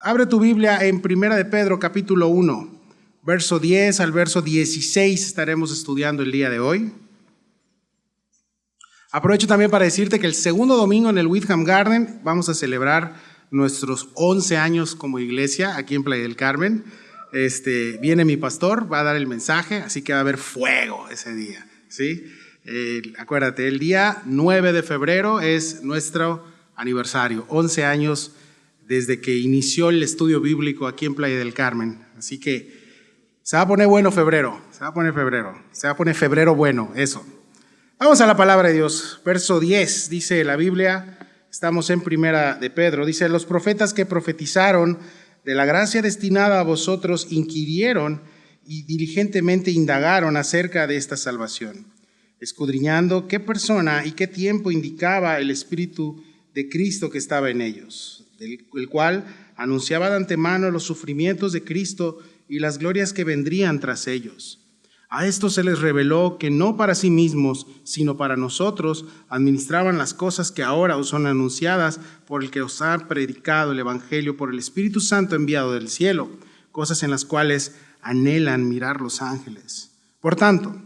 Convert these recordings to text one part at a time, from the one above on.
Abre tu Biblia en Primera de Pedro, capítulo 1, verso 10 al verso 16 estaremos estudiando el día de hoy. Aprovecho también para decirte que el segundo domingo en el Whitham Garden vamos a celebrar nuestros 11 años como iglesia aquí en Playa del Carmen. Viene mi pastor, va a dar el mensaje, así que va a haber fuego ese día, ¿sí? Acuérdate, el día 9 de febrero es nuestro aniversario, 11 años desde que inició el estudio bíblico aquí en Playa del Carmen. Así que se va a poner bueno febrero, se va a poner febrero bueno, eso. Vamos a la palabra de Dios, verso 10, dice la Biblia, estamos en Primera de Pedro, dice: los profetas que profetizaron de la gracia destinada a vosotros inquirieron y diligentemente indagaron acerca de esta salvación, escudriñando qué persona y qué tiempo indicaba el Espíritu de Cristo que estaba en ellos, el cual anunciaba de antemano los sufrimientos de Cristo y las glorias que vendrían tras ellos. A esto se les reveló que no para sí mismos, sino para nosotros, administraban las cosas que ahora os son anunciadas por el que os ha predicado el Evangelio por el Espíritu Santo enviado del cielo, cosas en las cuales anhelan mirar los ángeles. Por tanto,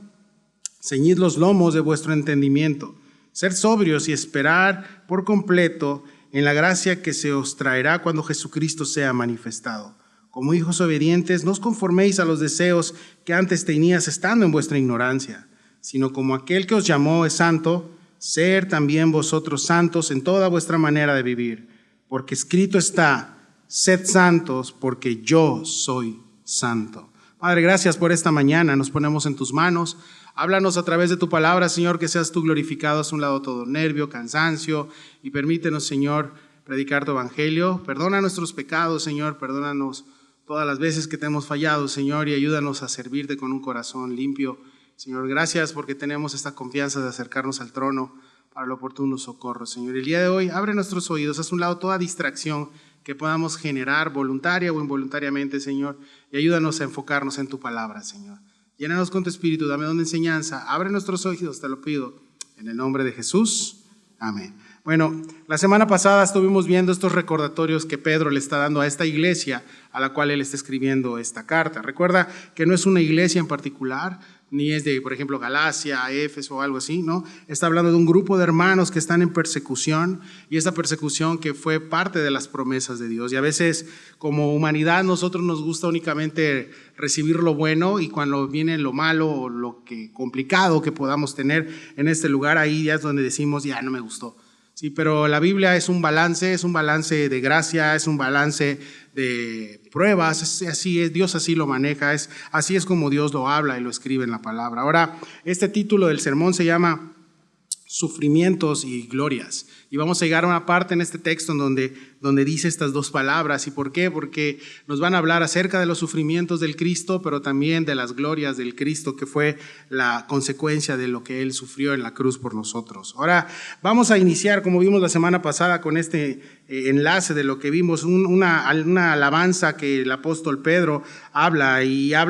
ceñid los lomos de vuestro entendimiento, ser sobrios y esperar por completo en la gracia que se os traerá cuando Jesucristo sea manifestado. Como hijos obedientes, no os conforméis a los deseos que antes tenías estando en vuestra ignorancia, sino como aquel que os llamó es santo, ser también vosotros santos en toda vuestra manera de vivir, porque escrito está: sed santos porque yo soy santo. Padre, gracias por esta mañana, nos ponemos en tus manos. Háblanos a través de tu palabra, Señor, que seas tú glorificado. A un lado todo nervio, cansancio, y permítenos, Señor, predicar tu evangelio. Perdona nuestros pecados, Señor, perdónanos todas las veces que te hemos fallado, Señor, y ayúdanos a servirte con un corazón limpio. Señor, gracias porque tenemos esta confianza de acercarnos al trono para el oportuno socorro, Señor. El día de hoy, abre nuestros oídos, haz un lado toda distracción que podamos generar voluntaria o involuntariamente, Señor, y ayúdanos a enfocarnos en tu palabra, Señor. Llénanos con tu espíritu, dame don de enseñanza, abre nuestros oídos, te lo pido, en el nombre de Jesús. Amén. Bueno, la semana pasada estuvimos viendo estos recordatorios que Pedro le está dando a esta iglesia a la cual él está escribiendo esta carta. Recuerda que no es una iglesia en particular, ni es de, por ejemplo, Galacia, Éfeso o algo así, ¿no? Está hablando de un grupo de hermanos que están en persecución, y esta persecución que fue parte de las promesas de Dios. Y a veces, como humanidad, nosotros nos gusta únicamente recibir lo bueno, y cuando viene lo malo o lo que complicado que podamos tener en este lugar, ahí ya es donde decimos: ya no me gustó. Sí, pero la Biblia es un balance de gracia, es un balance de pruebas, así es, Dios así lo maneja, así es como Dios lo habla y lo escribe en la palabra. Ahora, este título del sermón se llama Sufrimientos y Glorias, y vamos a llegar a una parte en este texto en donde dice estas dos palabras. ¿Y por qué? Porque nos van a hablar acerca de los sufrimientos del Cristo, pero también de las glorias del Cristo, que fue la consecuencia de lo que Él sufrió en la cruz por nosotros. Ahora vamos a iniciar, como vimos la semana pasada, con este enlace de lo que vimos, una alabanza que el apóstol Pedro habla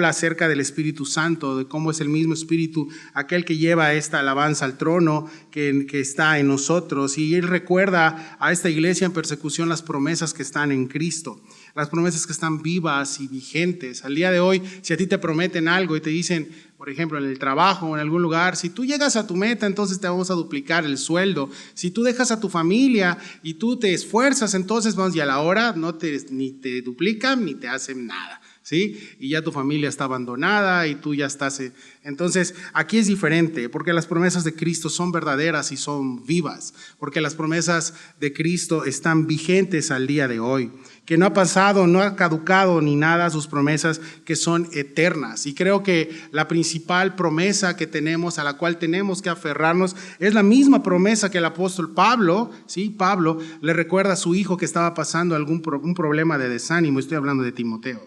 acerca del Espíritu Santo, de cómo es el mismo Espíritu aquel que lleva esta alabanza al trono, que está en nosotros, y él recuerda a esta iglesia en persecución las promesas que están en Cristo, las promesas que están vivas y vigentes. Al día de hoy, si a ti te prometen algo y te dicen, por ejemplo, en el trabajo o en algún lugar, si tú llegas a tu meta, entonces te vamos a duplicar el sueldo. Si tú dejas a tu familia y tú te esfuerzas, entonces vamos, y a la hora ni te duplican ni te hacen nada, ¿sí? Y ya tu familia está abandonada y tú ya estás. Entonces, aquí es diferente, porque las promesas de Cristo son verdaderas y son vivas, porque las promesas de Cristo están vigentes al día de hoy, que no ha pasado, no ha caducado ni nada sus promesas, que son eternas. Y creo que la principal promesa que tenemos, a la cual tenemos que aferrarnos, es la misma promesa que el apóstol Pablo, ¿sí? Pablo le recuerda a su hijo que estaba pasando un problema de desánimo. Estoy hablando de Timoteo.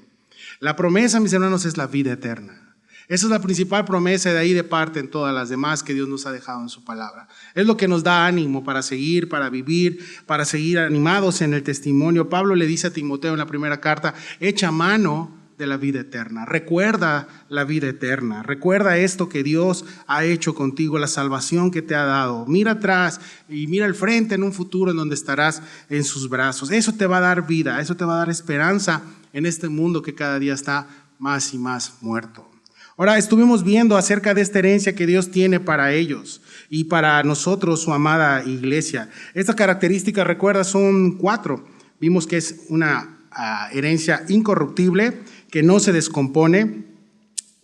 La promesa, mis hermanos, es la vida eterna. Esa es la principal promesa, de ahí de parte en todas las demás que Dios nos ha dejado en su palabra. Es lo que nos da ánimo para seguir, para vivir, para seguir animados en el testimonio. Pablo le dice a Timoteo en la primera carta: echa mano de la vida eterna. Recuerda la vida eterna. Recuerda esto que Dios ha hecho contigo, la salvación que te ha dado. Mira atrás y mira al frente en un futuro en donde estarás en sus brazos. Eso te va a dar vida, eso te va a dar esperanza en este mundo que cada día está más y más muerto. Ahora estuvimos viendo acerca de esta herencia que Dios tiene para ellos y para nosotros, su amada iglesia. Estas características, recuerda, son 4. Vimos que es una herencia incorruptible, que no se descompone.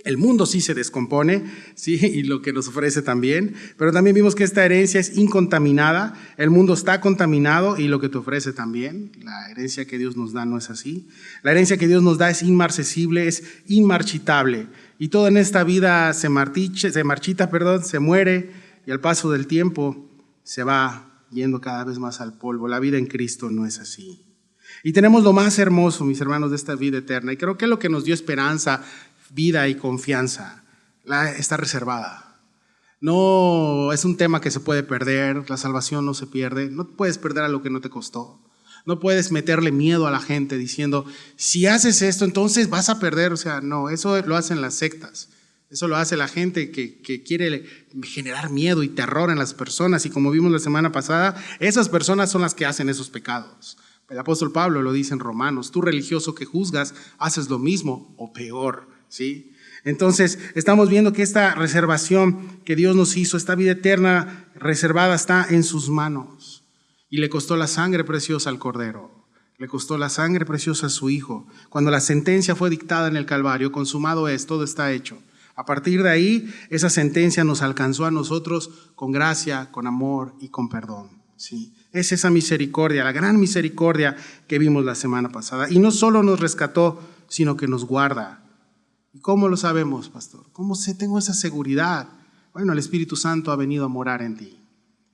El mundo sí se descompone, sí, y lo que nos ofrece también. Pero también vimos que esta herencia es incontaminada. El mundo está contaminado y lo que te ofrece también. La herencia que Dios nos da no es así. La herencia que Dios nos da es inmarcesible, es inmarchitable. Y todo en esta vida se marchita, se muere, y al paso del tiempo se va yendo cada vez más al polvo. La vida en Cristo no es así. Y tenemos lo más hermoso, mis hermanos, de esta vida eterna. Y creo que es lo que nos dio esperanza, vida y confianza. Está reservada. No es un tema que se puede perder. La salvación no se pierde. No puedes perder a lo que no te costó. No puedes meterle miedo a la gente diciendo, si haces esto, entonces vas a perder. O sea, no, eso lo hacen las sectas. Eso lo hace la gente que quiere generar miedo y terror en las personas. Y como vimos la semana pasada, esas personas son las que hacen esos pecados. El apóstol Pablo lo dice en Romanos, tú religioso que juzgas, haces lo mismo o peor, ¿sí? Entonces, estamos viendo que esta reservación que Dios nos hizo, esta vida eterna reservada está en sus manos. Y le costó la sangre preciosa al Cordero, le costó la sangre preciosa a su Hijo. Cuando la sentencia fue dictada en el Calvario, consumado es, todo está hecho. A partir de ahí, esa sentencia nos alcanzó a nosotros con gracia, con amor y con perdón, ¿sí? Es esa misericordia, la gran misericordia que vimos la semana pasada. Y no solo nos rescató, sino que nos guarda. ¿Y cómo lo sabemos, pastor? ¿Cómo tengo esa seguridad? Bueno, el Espíritu Santo ha venido a morar en ti.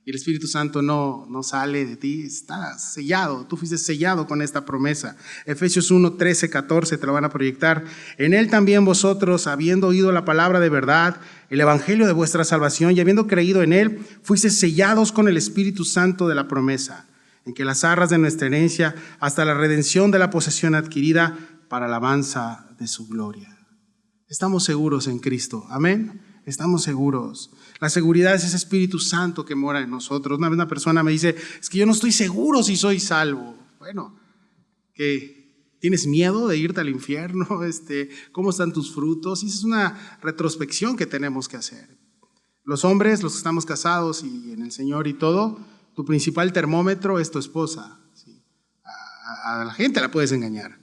Y el Espíritu Santo no sale de ti, está sellado. Tú fuiste sellado con esta promesa. Efesios 1, 13, 14 te lo van a proyectar. En él también vosotros, habiendo oído la palabra de verdad, el evangelio de vuestra salvación, y habiendo creído en él, fuisteis sellados con el Espíritu Santo de la promesa, en que las arras de nuestra herencia, hasta la redención de la posesión adquirida, para alabanza de su gloria. Estamos seguros en Cristo. Amén. Estamos seguros. La seguridad es ese Espíritu Santo que mora en nosotros. Una vez una persona me dice, es que yo no estoy seguro si soy salvo. Bueno, ¿qué? ¿Tienes miedo de irte al infierno? ¿Cómo están tus frutos? Y esa es una retrospección que tenemos que hacer. Los hombres, los que estamos casados y en el Señor y todo, tu principal termómetro es tu esposa. ¿Sí? A la gente la puedes engañar,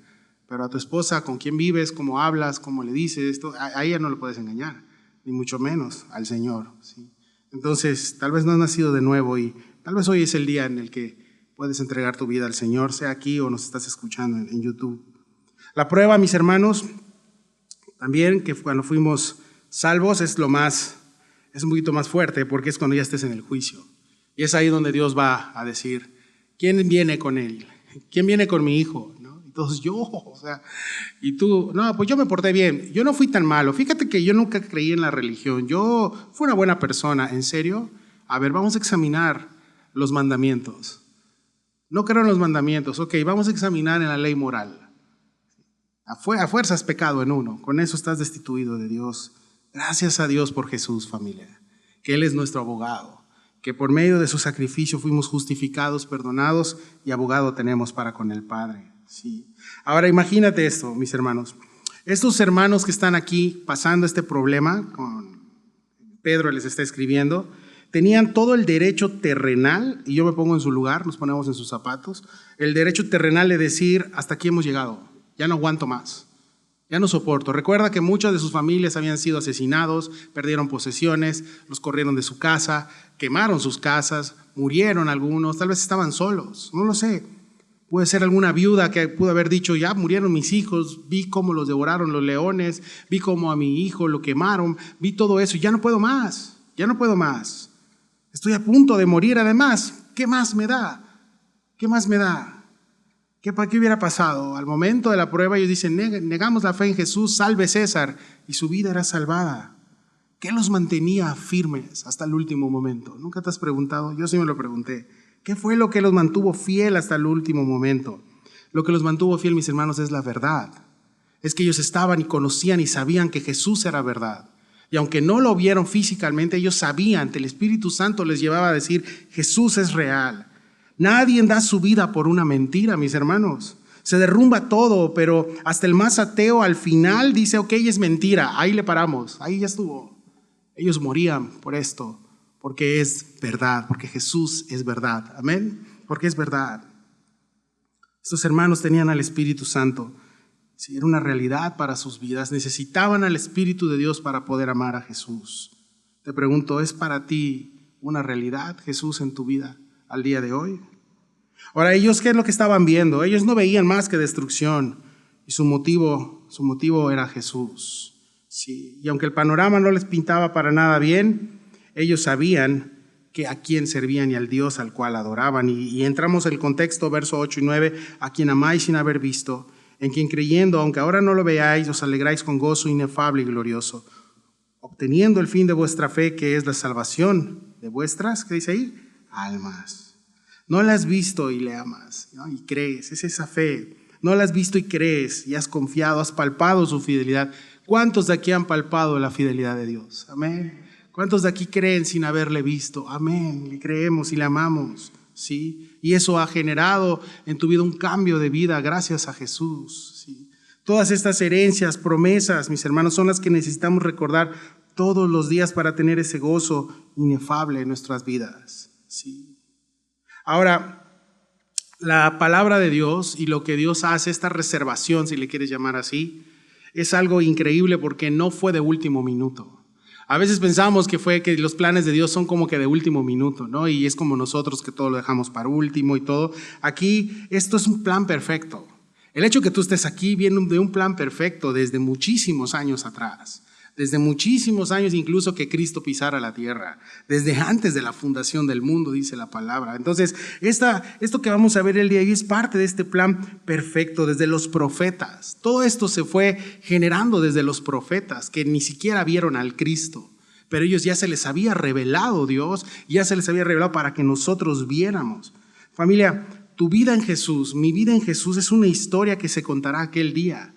pero a tu esposa, con quién vives, cómo hablas, cómo le dices, a ella no lo puedes engañar. Ni mucho menos al Señor, ¿sí? Entonces, tal vez no has nacido de nuevo y tal vez hoy es el día en el que puedes entregar tu vida al Señor, sea aquí o nos estás escuchando en YouTube. La prueba, mis hermanos, también que cuando fuimos salvos es un poquito más fuerte porque es cuando ya estés en el juicio. Y es ahí donde Dios va a decir, ¿quién viene con él? ¿Quién viene con mi hijo? Entonces y tú, no, pues yo me porté bien, yo no fui tan malo, fíjate que yo nunca creí en la religión, yo fui una buena persona, ¿en serio? A ver, vamos a examinar los mandamientos. No creo en los mandamientos, ok, vamos a examinar en la ley moral. A fuerza es pecado en uno, con eso estás destituido de Dios. Gracias a Dios por Jesús, familia, que Él es nuestro abogado, que por medio de su sacrificio fuimos justificados, perdonados y abogado tenemos para con el Padre. Sí. Ahora imagínate esto, mis hermanos. Estos hermanos que están aquí pasando este problema, Pedro les está escribiendo, tenían todo el derecho terrenal, y yo me pongo en su lugar, nos ponemos en sus zapatos, el derecho terrenal de decir, hasta aquí hemos llegado, ya no aguanto más, ya no soporto. Recuerda que muchas de sus familias habían sido asesinados, perdieron posesiones, los corrieron de su casa, quemaron sus casas, murieron algunos, tal vez estaban solos, no lo sé. Puede ser alguna viuda que pudo haber dicho, ya murieron mis hijos, vi cómo los devoraron los leones, vi cómo a mi hijo lo quemaron, vi todo eso, ya no puedo más, estoy a punto de morir además, ¿qué más me da? ¿Qué hubiera pasado? Al momento de la prueba ellos dicen, negamos la fe en Jesús, salve César, y su vida era salvada. ¿Qué los mantenía firmes hasta el último momento? ¿Nunca te has preguntado? Yo sí me lo pregunté. ¿Qué fue lo que los mantuvo fiel hasta el último momento? Lo que los mantuvo fiel, mis hermanos, es la verdad. Es que ellos estaban y conocían y sabían que Jesús era verdad. Y aunque no lo vieron físicamente, ellos sabían que el Espíritu Santo les llevaba a decir, Jesús es real. Nadie da su vida por una mentira, mis hermanos. Se derrumba todo, pero hasta el más ateo al final dice, ok, es mentira, ahí le paramos, ahí ya estuvo. Ellos morían por esto, porque es verdad, porque Jesús es verdad. Amén, porque es verdad. Estos hermanos tenían al Espíritu Santo. Sí, era una realidad para sus vidas. Necesitaban al Espíritu de Dios para poder amar a Jesús. Te pregunto, ¿es para ti una realidad Jesús en tu vida al día de hoy? Ahora, ellos, ¿qué es lo que estaban viendo? Ellos no veían más que destrucción y su motivo era Jesús. Sí, y aunque el panorama no les pintaba para nada bien, ellos sabían que a quién servían y al Dios al cual adoraban. Y entramos en el contexto, verso 8 y 9, a quien amáis sin haber visto, en quien creyendo, aunque ahora no lo veáis, os alegráis con gozo inefable y glorioso, obteniendo el fin de vuestra fe, que es la salvación de vuestras, ¿qué dice ahí? Almas. No la has visto y le amas, ¿no? Y crees, es esa fe. No la has visto y crees, y has confiado, has palpado su fidelidad. ¿Cuántos de aquí han palpado la fidelidad de Dios? Amén. ¿Cuántos de aquí creen sin haberle visto? Amén. Le creemos y le amamos. ¿Sí? Y eso ha generado en tu vida un cambio de vida gracias a Jesús. ¿Sí? Todas estas herencias, promesas, mis hermanos, son las que necesitamos recordar todos los días para tener ese gozo inefable en nuestras vidas. ¿Sí? Ahora, la palabra de Dios y lo que Dios hace, esta reservación, si le quieres llamar así, es algo increíble porque no fue de último minuto. A veces pensamos que los planes de Dios son como que de último minuto, ¿no? Y es como nosotros que todo lo dejamos para último y todo. Aquí esto es un plan perfecto. El hecho que tú estés aquí viene de un plan perfecto desde muchísimos años atrás. Desde muchísimos años incluso que Cristo pisara la tierra. Desde antes de la fundación del mundo, dice la palabra. Entonces, esto que vamos a ver el día de hoy es parte de este plan perfecto desde los profetas. Todo esto se fue generando desde los profetas que ni siquiera vieron al Cristo. Pero ellos ya se les había revelado Dios, ya se les había revelado para que nosotros viéramos. Familia, tu vida en Jesús, mi vida en Jesús es una historia que se contará aquel día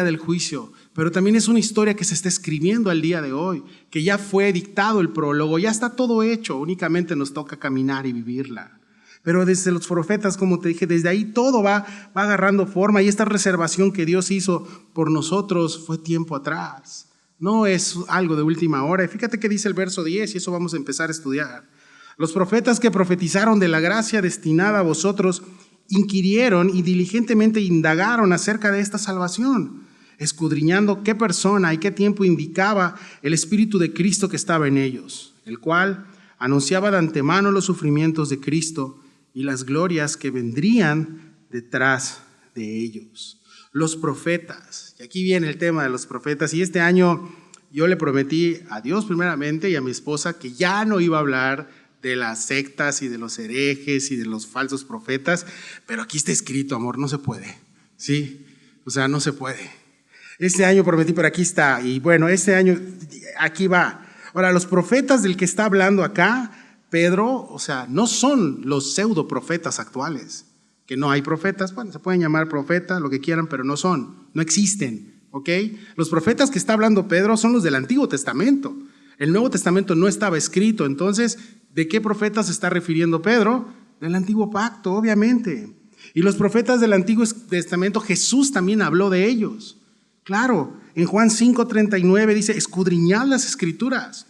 del juicio, pero también es una historia que se está escribiendo al día de hoy, que ya fue dictado el prólogo, ya está todo hecho, únicamente nos toca caminar y vivirla. Pero desde los profetas, como te dije, desde ahí todo va agarrando forma y esta reservación que Dios hizo por nosotros fue tiempo atrás, no es algo de última hora. Y fíjate que dice el verso 10 y eso vamos a empezar a estudiar. Los profetas que profetizaron de la gracia destinada a vosotros inquirieron y diligentemente indagaron acerca de esta salvación, escudriñando qué persona y qué tiempo indicaba el Espíritu de Cristo que estaba en ellos, el cual anunciaba de antemano los sufrimientos de Cristo y las glorias que vendrían detrás de ellos. Los profetas, y aquí viene el tema de los profetas, y este año yo le prometí a Dios primeramente y a mi esposa que ya no iba a hablar de las sectas y de los herejes y de los falsos profetas, pero aquí está escrito, amor, no se puede, ¿sí? O sea, no se puede. Este año prometí, pero aquí está, y bueno, este año, aquí va. Ahora, los profetas del que está hablando acá, Pedro, o sea, no son los pseudo profetas actuales, que no hay profetas, bueno, se pueden llamar profetas, lo que quieran, pero no son, no existen, ¿ok? Los profetas que está hablando Pedro son los del Antiguo Testamento. El Nuevo Testamento no estaba escrito, entonces, ¿de qué profetas se está refiriendo Pedro? Del Antiguo Pacto, obviamente. Y los profetas del Antiguo Testamento, Jesús también habló de ellos. Claro, en Juan 5:39 dice, escudriñad las Escrituras,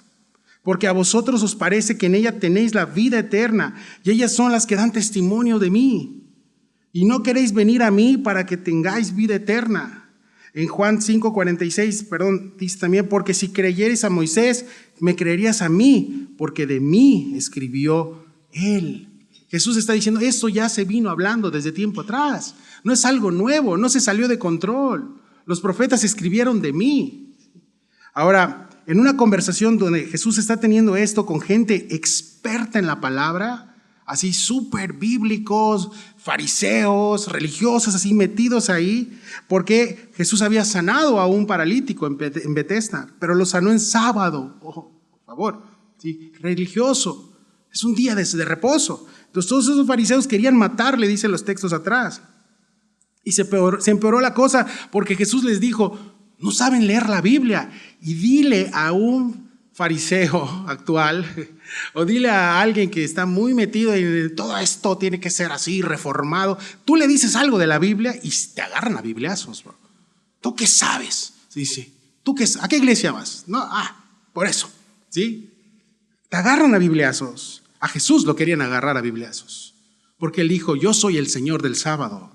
porque a vosotros os parece que en ella tenéis la vida eterna, y ellas son las que dan testimonio de mí. Y no queréis venir a mí para que tengáis vida eterna. En Juan 5:46, dice también, porque si creyeres a Moisés, me creerías a mí, porque de mí escribió él. Jesús está diciendo, esto ya se vino hablando desde tiempo atrás. No es algo nuevo, no se salió de control. Los profetas escribieron de mí. Ahora, en una conversación donde Jesús está teniendo esto con gente experta en la palabra, así súper bíblicos, fariseos, religiosos, así metidos ahí, porque Jesús había sanado a un paralítico en Betesda, pero lo sanó en sábado, ojo, por favor, ¿sí? Religioso, es un día de reposo. Entonces todos esos fariseos querían matarle, dicen los textos atrás. Y se empeoró la cosa porque Jesús les dijo, no saben leer la Biblia. Y dile a un fariseo actual, o dile a alguien que está muy metido en todo esto tiene que ser así, reformado. Tú le dices algo de la Biblia y te agarran a bibliazos, bro. ¿Tú qué sabes? Dice, ¿a qué iglesia vas? No, por eso, ¿sí? Te agarran a bibliazos. A Jesús lo querían agarrar a bibliazos, porque él dijo, yo soy el Señor del sábado.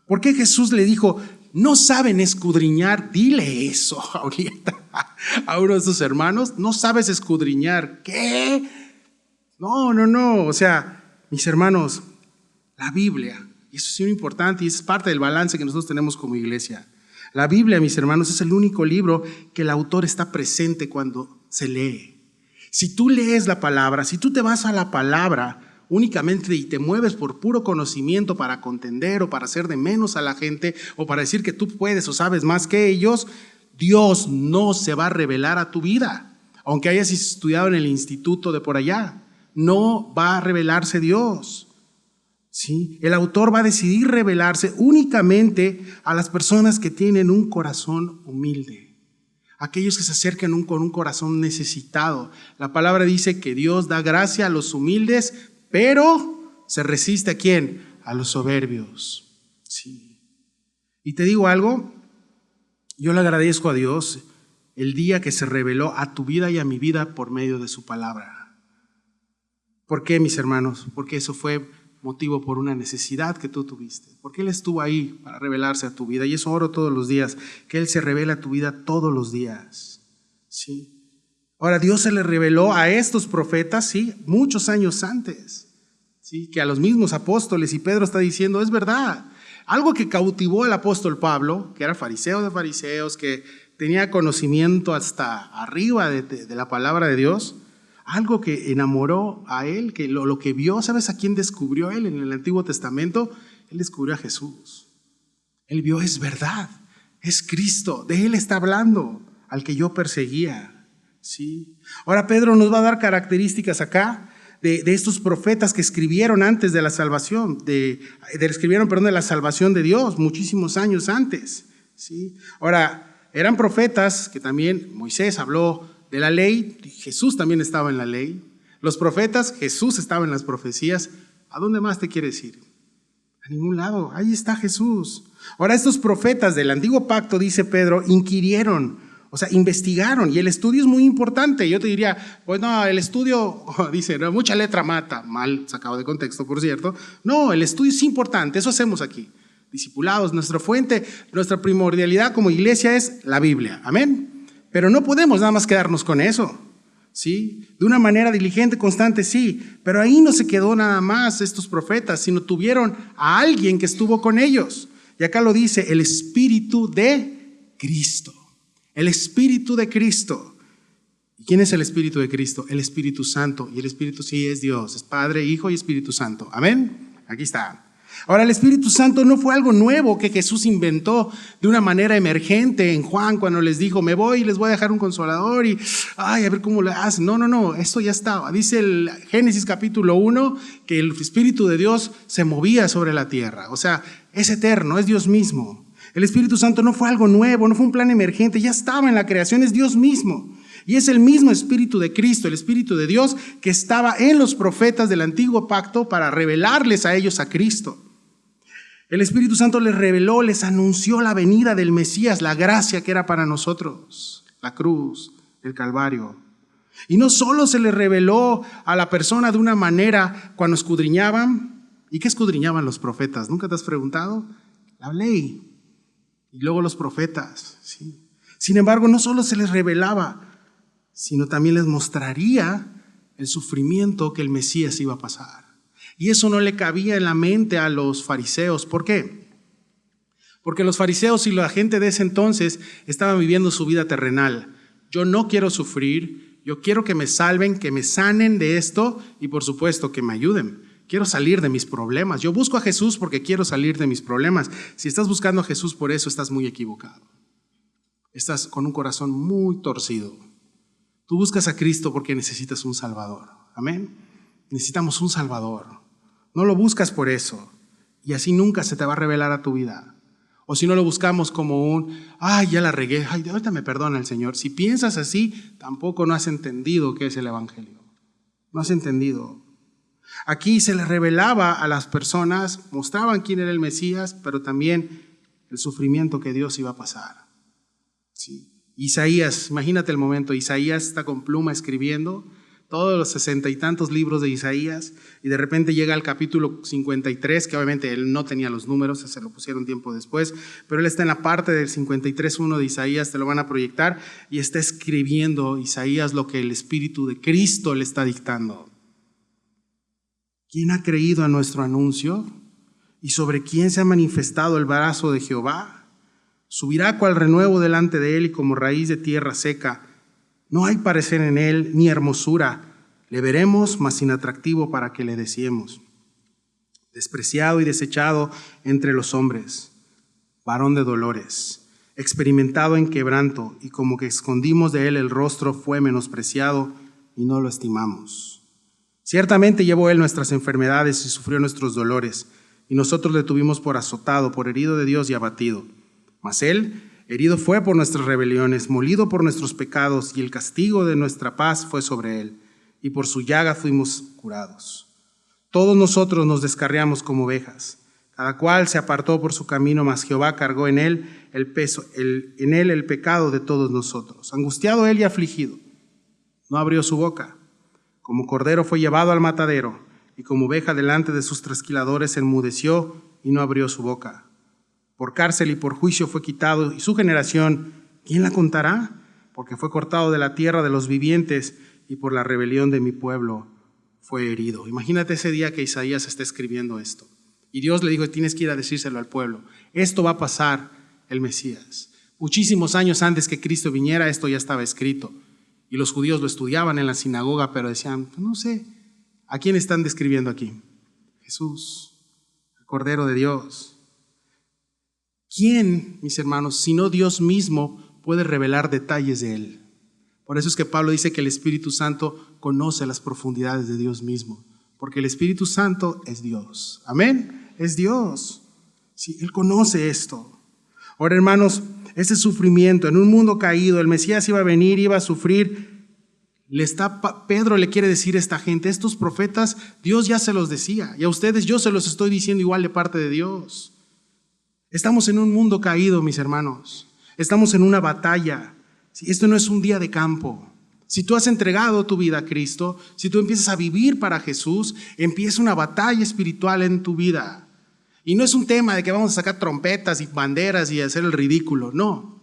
¿Por qué Jesús le dijo, no saben escudriñar? Dile eso ahorita a uno de sus hermanos, no sabes escudriñar. ¿Qué? No, o sea, mis hermanos, la Biblia, y eso es muy importante y es parte del balance que nosotros tenemos como iglesia. La Biblia, mis hermanos, es el único libro que el autor está presente cuando se lee. Si tú lees la palabra, si tú te vas a la palabra únicamente y te mueves por puro conocimiento para contender o para hacer de menos a la gente o para decir que tú puedes o sabes más que ellos, Dios no se va a revelar a tu vida. Aunque hayas estudiado en el instituto de por allá, no va a revelarse Dios. ¿Sí? El autor va a decidir revelarse únicamente a las personas que tienen un corazón humilde. Aquellos que se acercan con un corazón necesitado. La palabra dice que Dios da gracia a los humildes, pero se resiste ¿a quién? A los soberbios. Sí. Y te digo algo, yo le agradezco a Dios el día que se reveló a tu vida y a mi vida por medio de su palabra. ¿Por qué, mis hermanos? Porque eso fue motivo por una necesidad que tú tuviste. Porque Él estuvo ahí para revelarse a tu vida. Y eso oro todos los días, que Él se revela a tu vida todos los días. ¿Sí? Ahora, Dios se le reveló a estos profetas, sí, muchos años antes. ¿Sí? Que a los mismos apóstoles, y Pedro está diciendo, es verdad. Algo que cautivó al apóstol Pablo, que era fariseo de fariseos, que tenía conocimiento hasta arriba de la palabra de Dios, algo que enamoró a él, que lo que vio, ¿sabes a quién descubrió él en el Antiguo Testamento? Él descubrió a Jesús. Él vio, es verdad, es Cristo, de Él está hablando, al que yo perseguía. ¿Sí? Ahora Pedro nos va a dar características acá de estos profetas que escribieron antes de la salvación, de la salvación de Dios, muchísimos años antes. ¿Sí? Ahora, eran profetas que también Moisés habló de la ley, Jesús también estaba en la ley. Los profetas, Jesús estaba en las profecías. ¿A dónde más te quieres ir? A ningún lado, ahí está Jesús. Ahora estos profetas del antiguo pacto, dice Pedro, inquirieron, o sea, investigaron, y el estudio es muy importante. Yo te diría, pues no, el estudio, dice, no, mucha letra mata, mal sacado de contexto, por cierto. No, el estudio es importante, eso hacemos aquí. Discipulados, nuestra fuente, nuestra primordialidad como iglesia es la Biblia, amén. Pero no podemos nada más quedarnos con eso, ¿sí? De una manera diligente, constante, sí, pero ahí no se quedó nada más estos profetas, sino tuvieron a alguien que estuvo con ellos. Y acá lo dice, el Espíritu de Cristo. El Espíritu de Cristo. ¿Y quién es el Espíritu de Cristo? El Espíritu Santo. Y el Espíritu sí es Dios, es Padre, Hijo y Espíritu Santo. Amén. Aquí está. Ahora, el Espíritu Santo no fue algo nuevo que Jesús inventó de una manera emergente en Juan cuando les dijo, me voy y les voy a dejar un consolador y, a ver cómo lo hacen. No, esto ya estaba. Dice el Génesis capítulo 1 que el Espíritu de Dios se movía sobre la tierra. O sea, es eterno, es Dios mismo. El Espíritu Santo no fue algo nuevo, no fue un plan emergente, ya estaba en la creación, es Dios mismo. Y es el mismo Espíritu de Cristo, el Espíritu de Dios que estaba en los profetas del antiguo pacto para revelarles a ellos a Cristo. El Espíritu Santo les reveló, les anunció la venida del Mesías, la gracia que era para nosotros, la cruz, el Calvario. Y no solo se les reveló a la persona de una manera cuando escudriñaban. ¿Y qué escudriñaban los profetas? ¿Nunca te has preguntado? La ley. Y luego los profetas. ¿Sí? Sin embargo, no solo se les revelaba, sino también les mostraría el sufrimiento que el Mesías iba a pasar. Y eso no le cabía en la mente a los fariseos. ¿Por qué? Porque los fariseos y la gente de ese entonces estaban viviendo su vida terrenal. Yo no quiero sufrir, yo quiero que me salven, que me sanen de esto y por supuesto que me ayuden. Quiero salir de mis problemas. Yo busco a Jesús porque quiero salir de mis problemas. Si estás buscando a Jesús por eso, estás muy equivocado. Estás con un corazón muy torcido. Tú buscas a Cristo porque necesitas un Salvador. Amén. Necesitamos un Salvador. No lo buscas por eso. Y así nunca se te va a revelar a tu vida. O si no lo buscamos como ay, ya la regué, ay, ahorita me perdona el Señor. Si piensas así, tampoco no has entendido qué es el Evangelio. No has entendido. Aquí se le revelaba a las personas, mostraban quién era el Mesías, pero también el sufrimiento que Dios iba a pasar. Sí. Isaías, imagínate el momento, Isaías está con pluma escribiendo todos los 60 y tantos libros de Isaías, y de repente llega al capítulo 53, que obviamente él no tenía los números, se lo pusieron tiempo después, pero él está en la parte del 53:1 de Isaías, te lo van a proyectar, y está escribiendo Isaías lo que el Espíritu de Cristo le está dictando. ¿Quién ha creído a nuestro anuncio? ¿Y sobre quién se ha manifestado el brazo de Jehová? Subirá cual renuevo delante de él y como raíz de tierra seca. No hay parecer en él ni hermosura. Le veremos, mas sin atractivo para que le deseemos. Despreciado y desechado entre los hombres, varón de dolores, experimentado en quebranto, y como que escondimos de él el rostro, fue menospreciado y no lo estimamos. Ciertamente llevó él nuestras enfermedades y sufrió nuestros dolores, y nosotros le tuvimos por azotado, por herido de Dios y abatido. Mas él herido fue por nuestras rebeliones, molido por nuestros pecados, y el castigo de nuestra paz fue sobre él, y por su llaga fuimos curados. Todos nosotros nos descarriamos como ovejas, cada cual se apartó por su camino, mas Jehová cargó en él el pecado de todos nosotros. Angustiado él y afligido, no abrió su boca. Como cordero fue llevado al matadero, y como oveja delante de sus trasquiladores enmudeció y no abrió su boca. Por cárcel y por juicio fue quitado, y su generación, ¿quién la contará? Porque fue cortado de la tierra de los vivientes, y por la rebelión de mi pueblo fue herido. Imagínate ese día que Isaías está escribiendo esto. Y Dios le dijo, tienes que ir a decírselo al pueblo. Esto va a pasar el Mesías. Muchísimos años antes que Cristo viniera, esto ya estaba escrito. Y los judíos lo estudiaban en la sinagoga, pero decían, no sé, ¿a quién están describiendo aquí? Jesús, el Cordero de Dios. ¿Quién, mis hermanos, sino Dios mismo puede revelar detalles de él? Por eso es que Pablo dice que el Espíritu Santo conoce las profundidades de Dios mismo, porque el Espíritu Santo es Dios. Amén, es Dios. Sí, él conoce esto. Ahora, hermanos, ese sufrimiento en un mundo caído, el Mesías iba a venir, iba a sufrir. Pedro le quiere decir a esta gente, estos profetas, Dios ya se los decía, y a ustedes yo se los estoy diciendo igual de parte de Dios. Estamos en un mundo caído, mis hermanos. Estamos en una batalla. Esto no es un día de campo. Si tú has entregado tu vida a Cristo, si tú empiezas a vivir para Jesús, empieza una batalla espiritual en tu vida. Y no es un tema de que vamos a sacar trompetas y banderas y hacer el ridículo, no.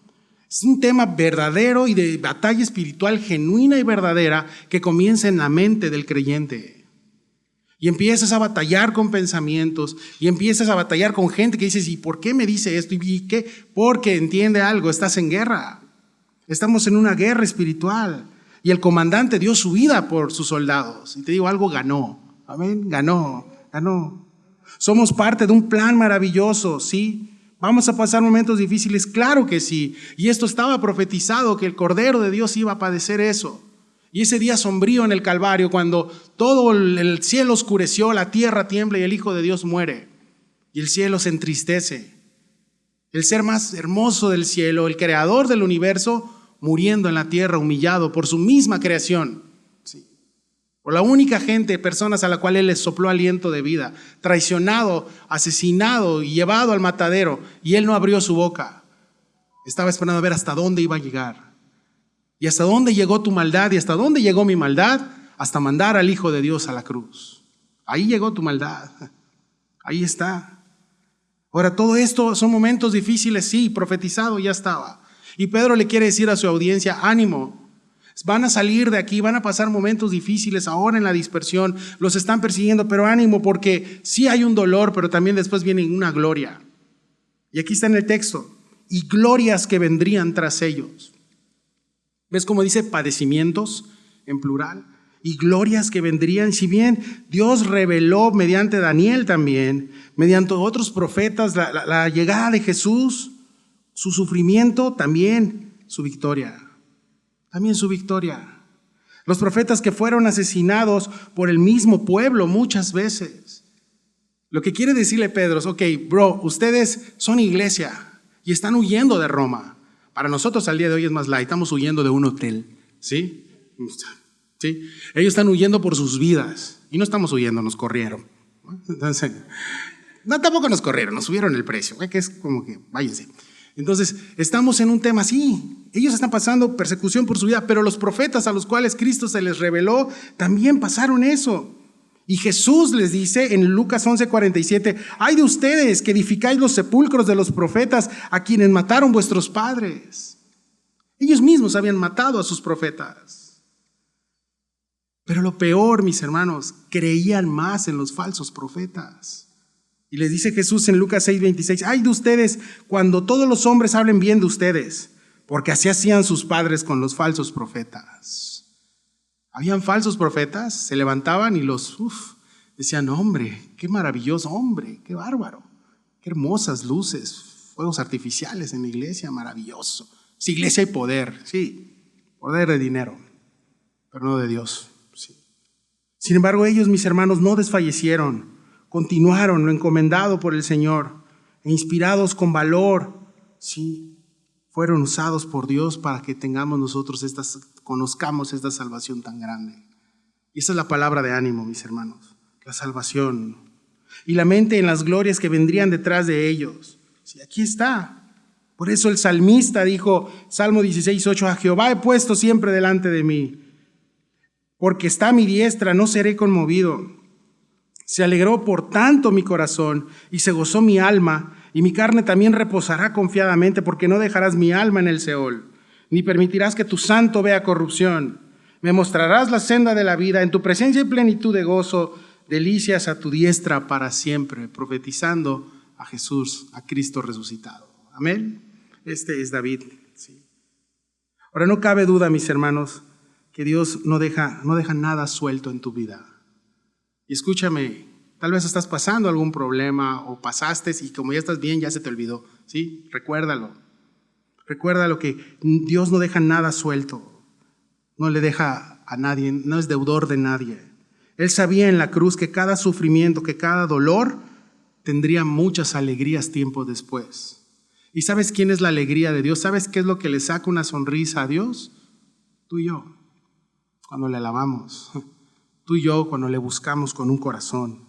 Es un tema verdadero y de batalla espiritual genuina y verdadera que comienza en la mente del creyente. Y empiezas a batallar con pensamientos, y empiezas a batallar con gente que dices, ¿y por qué me dice esto? ¿Y qué? Porque entiende algo, estás en guerra. Estamos en una guerra espiritual. Y el comandante dio su vida por sus soldados. Y te digo algo, ganó. Amén, ganó. Somos parte de un plan maravilloso, ¿sí? ¿Vamos a pasar momentos difíciles? Claro que sí. Y esto estaba profetizado, que el Cordero de Dios iba a padecer eso. Y ese día sombrío en el Calvario, cuando todo el cielo oscureció, la tierra tiembla y el Hijo de Dios muere. Y el cielo se entristece. El ser más hermoso del cielo, el creador del universo, muriendo en la tierra, humillado por su misma creación. Sí. Por la única gente, personas a la cual Él les sopló aliento de vida, traicionado, asesinado y llevado al matadero, y Él no abrió su boca. Estaba esperando a ver hasta dónde iba a llegar. ¿Y hasta dónde llegó tu maldad? ¿Y hasta dónde llegó mi maldad? Hasta mandar al Hijo de Dios a la cruz. Ahí llegó tu maldad. Ahí está. Ahora, todo esto son momentos difíciles, sí, profetizado ya estaba. Y Pedro le quiere decir a su audiencia, ánimo. Van a salir de aquí, van a pasar momentos difíciles ahora en la dispersión. Los están persiguiendo, pero ánimo, porque sí hay un dolor, pero también después viene una gloria. Y aquí está en el texto. Y glorias que vendrían tras ellos. ¿Ves cómo dice padecimientos en plural? Y glorias que vendrían. Si bien Dios reveló mediante Daniel también, mediante otros profetas, la llegada de Jesús, su sufrimiento, también su victoria. También su victoria. Los profetas que fueron asesinados por el mismo pueblo muchas veces. Lo que quiere decirle Pedro es, ok, bro, ustedes son iglesia. y están huyendo de Roma. Para nosotros al día de hoy es más light, estamos huyendo de un hotel, ¿sí? ¿Sí? Ellos están huyendo por sus vidas y no estamos huyendo, nos corrieron. Entonces, no, tampoco nos corrieron, nos subieron el precio, que es como que váyanse. Entonces, estamos en un tema así. Ellos están pasando persecución por su vida, pero los profetas a los cuales Cristo se les reveló también pasaron eso. Y Jesús les dice en Lucas 11:47, ay de ustedes que edificáis los sepulcros de los profetas a quienes mataron vuestros padres. Ellos mismos habían matado a sus profetas. Pero lo peor, mis hermanos, creían más en los falsos profetas. Y les dice Jesús en Lucas 6:26, ay de ustedes cuando todos los hombres hablen bien de ustedes, porque así hacían sus padres con los falsos profetas. Habían falsos profetas, se levantaban y los decían, hombre, qué maravilloso, hombre, qué bárbaro, qué hermosas luces, fuegos artificiales en la iglesia, maravilloso. Sí, iglesia hay poder, sí, poder de dinero, pero no de Dios. Sí. Sin embargo, ellos, mis hermanos, no desfallecieron. Continuaron lo encomendado por el Señor e inspirados con valor, sí, fueron usados por Dios para que tengamos nosotros conozcamos esta salvación tan grande. Y esa es la palabra de ánimo, mis hermanos, la salvación. Y la mente en las glorias que vendrían detrás de ellos. Sí, aquí está. Por eso el salmista dijo, Salmo 16:8, a Jehová he puesto siempre delante de mí, porque está a mi diestra, no seré conmovido. Se alegró por tanto mi corazón y se gozó mi alma, y mi carne también reposará confiadamente, porque no dejarás mi alma en el Seol, ni permitirás que tu santo vea corrupción. Me mostrarás la senda de la vida, en tu presencia hay plenitud de gozo, delicias a tu diestra para siempre, profetizando a Jesús, a Cristo resucitado. Amén. Este es David. Sí. Ahora no cabe duda, mis hermanos, que Dios no deja nada suelto en tu vida. Y escúchame, tal vez estás pasando algún problema o pasaste y como ya estás bien, ya se te olvidó. ¿Sí? Recuérdalo. Recuérdalo que Dios no deja nada suelto. No le deja a nadie, no es deudor de nadie. Él sabía en la cruz que cada sufrimiento, que cada dolor tendría muchas alegrías tiempo después. ¿Y sabes quién es la alegría de Dios? ¿Sabes qué es lo que le saca una sonrisa a Dios? Tú y yo, cuando le alabamos. Tú y yo cuando le buscamos con un corazón.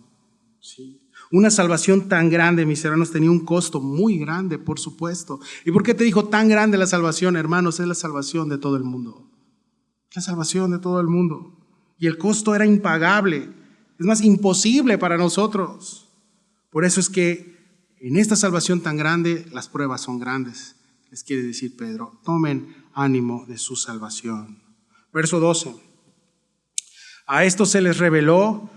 ¿Sí? Una salvación tan grande, mis hermanos, tenía un costo muy grande, por supuesto. ¿Y por qué te dijo tan grande la salvación, hermanos? Es la salvación de todo el mundo. La salvación de todo el mundo. Y el costo era impagable. Es más, imposible para nosotros. Por eso es que en esta salvación tan grande, las pruebas son grandes. Les quiere decir Pedro, tomen ánimo de su salvación. Verso 12. A esto se les reveló,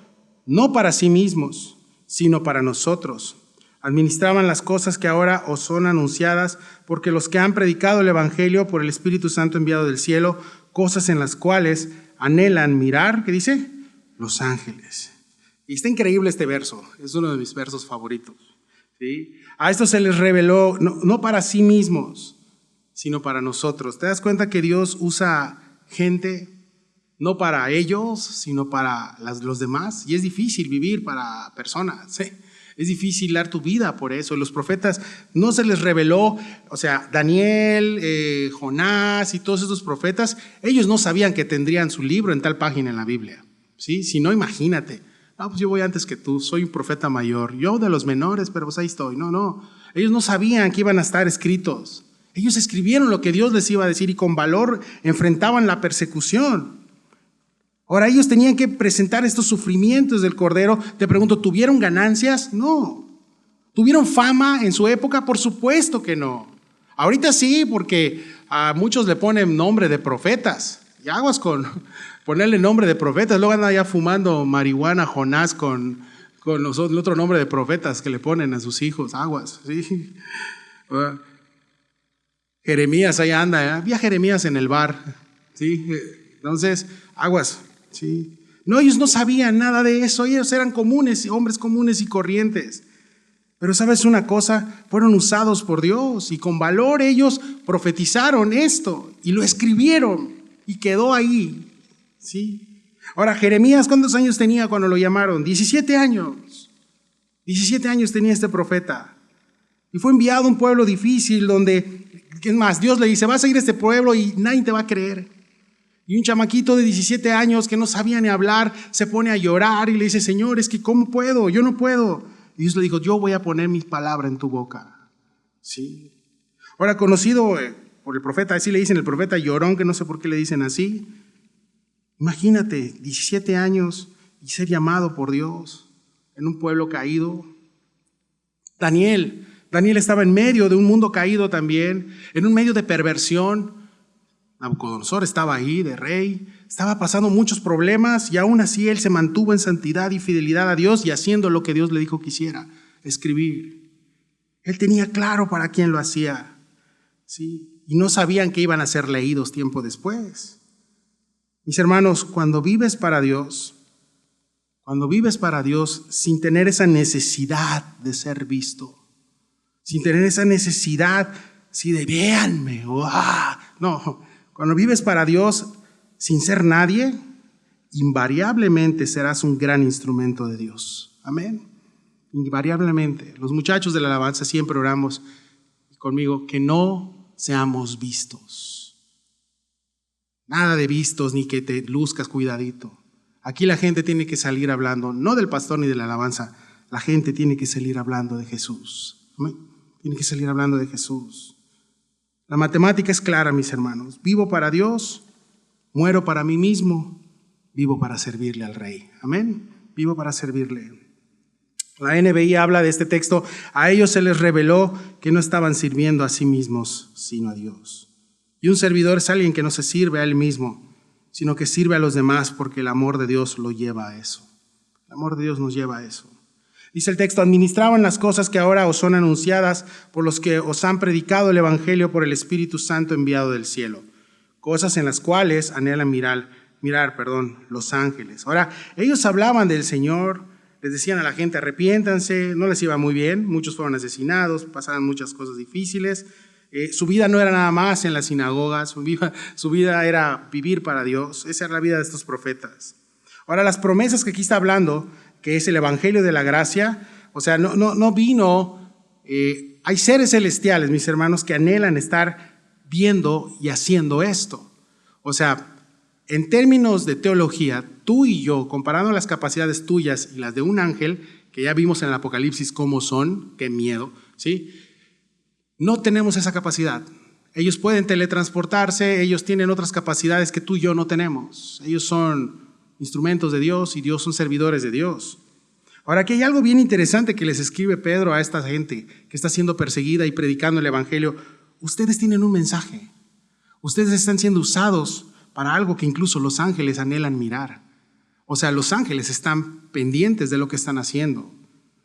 no para sí mismos, sino para nosotros. Administraban las cosas que ahora os son anunciadas, porque los que han predicado el Evangelio por el Espíritu Santo enviado del cielo, cosas en las cuales anhelan mirar, ¿qué dice? Los ángeles. Y está increíble este verso, es uno de mis versos favoritos. ¿Sí? A esto se les reveló, no para sí mismos, sino para nosotros. ¿Te das cuenta que Dios usa gente no para ellos, sino para los demás? Y es difícil vivir para personas, ¿sí? Es difícil dar tu vida por eso. Los profetas no se les reveló, o sea, Daniel, Jonás y todos esos profetas, ellos no sabían que tendrían su libro en tal página en la Biblia, ¿sí? Si no, imagínate, no, pues yo voy antes que tú, soy un profeta mayor, yo de los menores, pero pues ahí estoy. No, ellos no sabían que iban a estar escritos. Ellos escribieron lo que Dios les iba a decir y con valor enfrentaban la persecución. Ahora ellos tenían que presentar estos sufrimientos del Cordero. Te pregunto, ¿tuvieron ganancias? No. ¿Tuvieron fama en su época? Por supuesto que no. Ahorita sí, porque a muchos le ponen nombre de profetas. Y aguas con ponerle nombre de profetas. Luego andan ya fumando marihuana, Jonás, con el otro nombre de profetas que le ponen a sus hijos. Aguas, sí. Jeremías, ahí anda. Había Jeremías en el bar. ¿Sí? Entonces, aguas. Sí. No, ellos no sabían nada de eso, ellos eran comunes, hombres comunes y corrientes. Pero ¿sabes una cosa? Fueron usados por Dios y con valor ellos profetizaron esto y lo escribieron y quedó ahí. ¿Sí? Ahora, Jeremías, ¿cuántos años tenía cuando lo llamaron? 17 años. 17 años tenía este profeta. Y fue enviado a un pueblo difícil donde, es más, Dios le dice, vas a ir a este pueblo y nadie te va a creer. Y un chamaquito de 17 años que no sabía ni hablar, se pone a llorar y le dice, Señor, es que ¿cómo puedo? Yo no puedo. Y Dios le dijo, yo voy a poner mis palabras en tu boca. Sí. Ahora, conocido por el profeta, así le dicen el profeta llorón, que no sé por qué le dicen así. Imagínate, 17 años y ser llamado por Dios en un pueblo caído. Daniel estaba en medio de un mundo caído también, en un medio de perversión. Nabucodonosor estaba ahí de rey, estaba pasando muchos problemas y aún así él se mantuvo en santidad y fidelidad a Dios y haciendo lo que Dios le dijo que hiciera, escribir. Él tenía claro para quién lo hacía, ¿sí? Y no sabían que iban a ser leídos tiempo después. Mis hermanos, cuando vives para Dios sin tener esa necesidad de ser visto, sin tener esa necesidad, sí, de véanme, no, cuando vives para Dios sin ser nadie, invariablemente serás un gran instrumento de Dios. Amén. Invariablemente. Los muchachos de la alabanza siempre oramos conmigo que no seamos vistos. Nada de vistos ni que te luzcas, cuidadito. Aquí la gente tiene que salir hablando, no del pastor ni de la alabanza, la gente tiene que salir hablando de Jesús. Amén. Tiene que salir hablando de Jesús. La matemática es clara, mis hermanos. Vivo para Dios, muero para mí mismo, vivo para servirle al Rey. Amén. Vivo para servirle. La NBI habla de este texto. A ellos se les reveló que no estaban sirviendo a sí mismos, sino a Dios. Y un servidor es alguien que no se sirve a él mismo, sino que sirve a los demás porque el amor de Dios lo lleva a eso. El amor de Dios nos lleva a eso. Dice el texto, administraban las cosas que ahora os son anunciadas por los que os han predicado el Evangelio por el Espíritu Santo enviado del cielo. Cosas en las cuales anhelan mirar, los ángeles. Ahora, ellos hablaban del Señor, les decían a la gente, arrepiéntanse, no les iba muy bien, muchos fueron asesinados, pasaban muchas cosas difíciles. Su vida no era nada más en las sinagogas, su vida era vivir para Dios. Esa era la vida de estos profetas. Ahora, las promesas que aquí está hablando, que es el Evangelio de la gracia, o sea, no vino, hay seres celestiales, mis hermanos, que anhelan estar viendo y haciendo esto. O sea, en términos de teología, tú y yo, comparando las capacidades tuyas y las de un ángel, que ya vimos en el Apocalipsis cómo son, qué miedo, ¿sí? No tenemos esa capacidad. Ellos pueden teletransportarse, ellos tienen otras capacidades que tú y yo no tenemos. Ellos son instrumentos de Dios y Dios son servidores de Dios. Ahora, aquí hay algo bien interesante que les escribe Pedro a esta gente que está siendo perseguida y predicando el Evangelio. Ustedes tienen un mensaje. Ustedes están siendo usados para algo que incluso los ángeles anhelan mirar. O sea, los ángeles están pendientes de lo que están haciendo.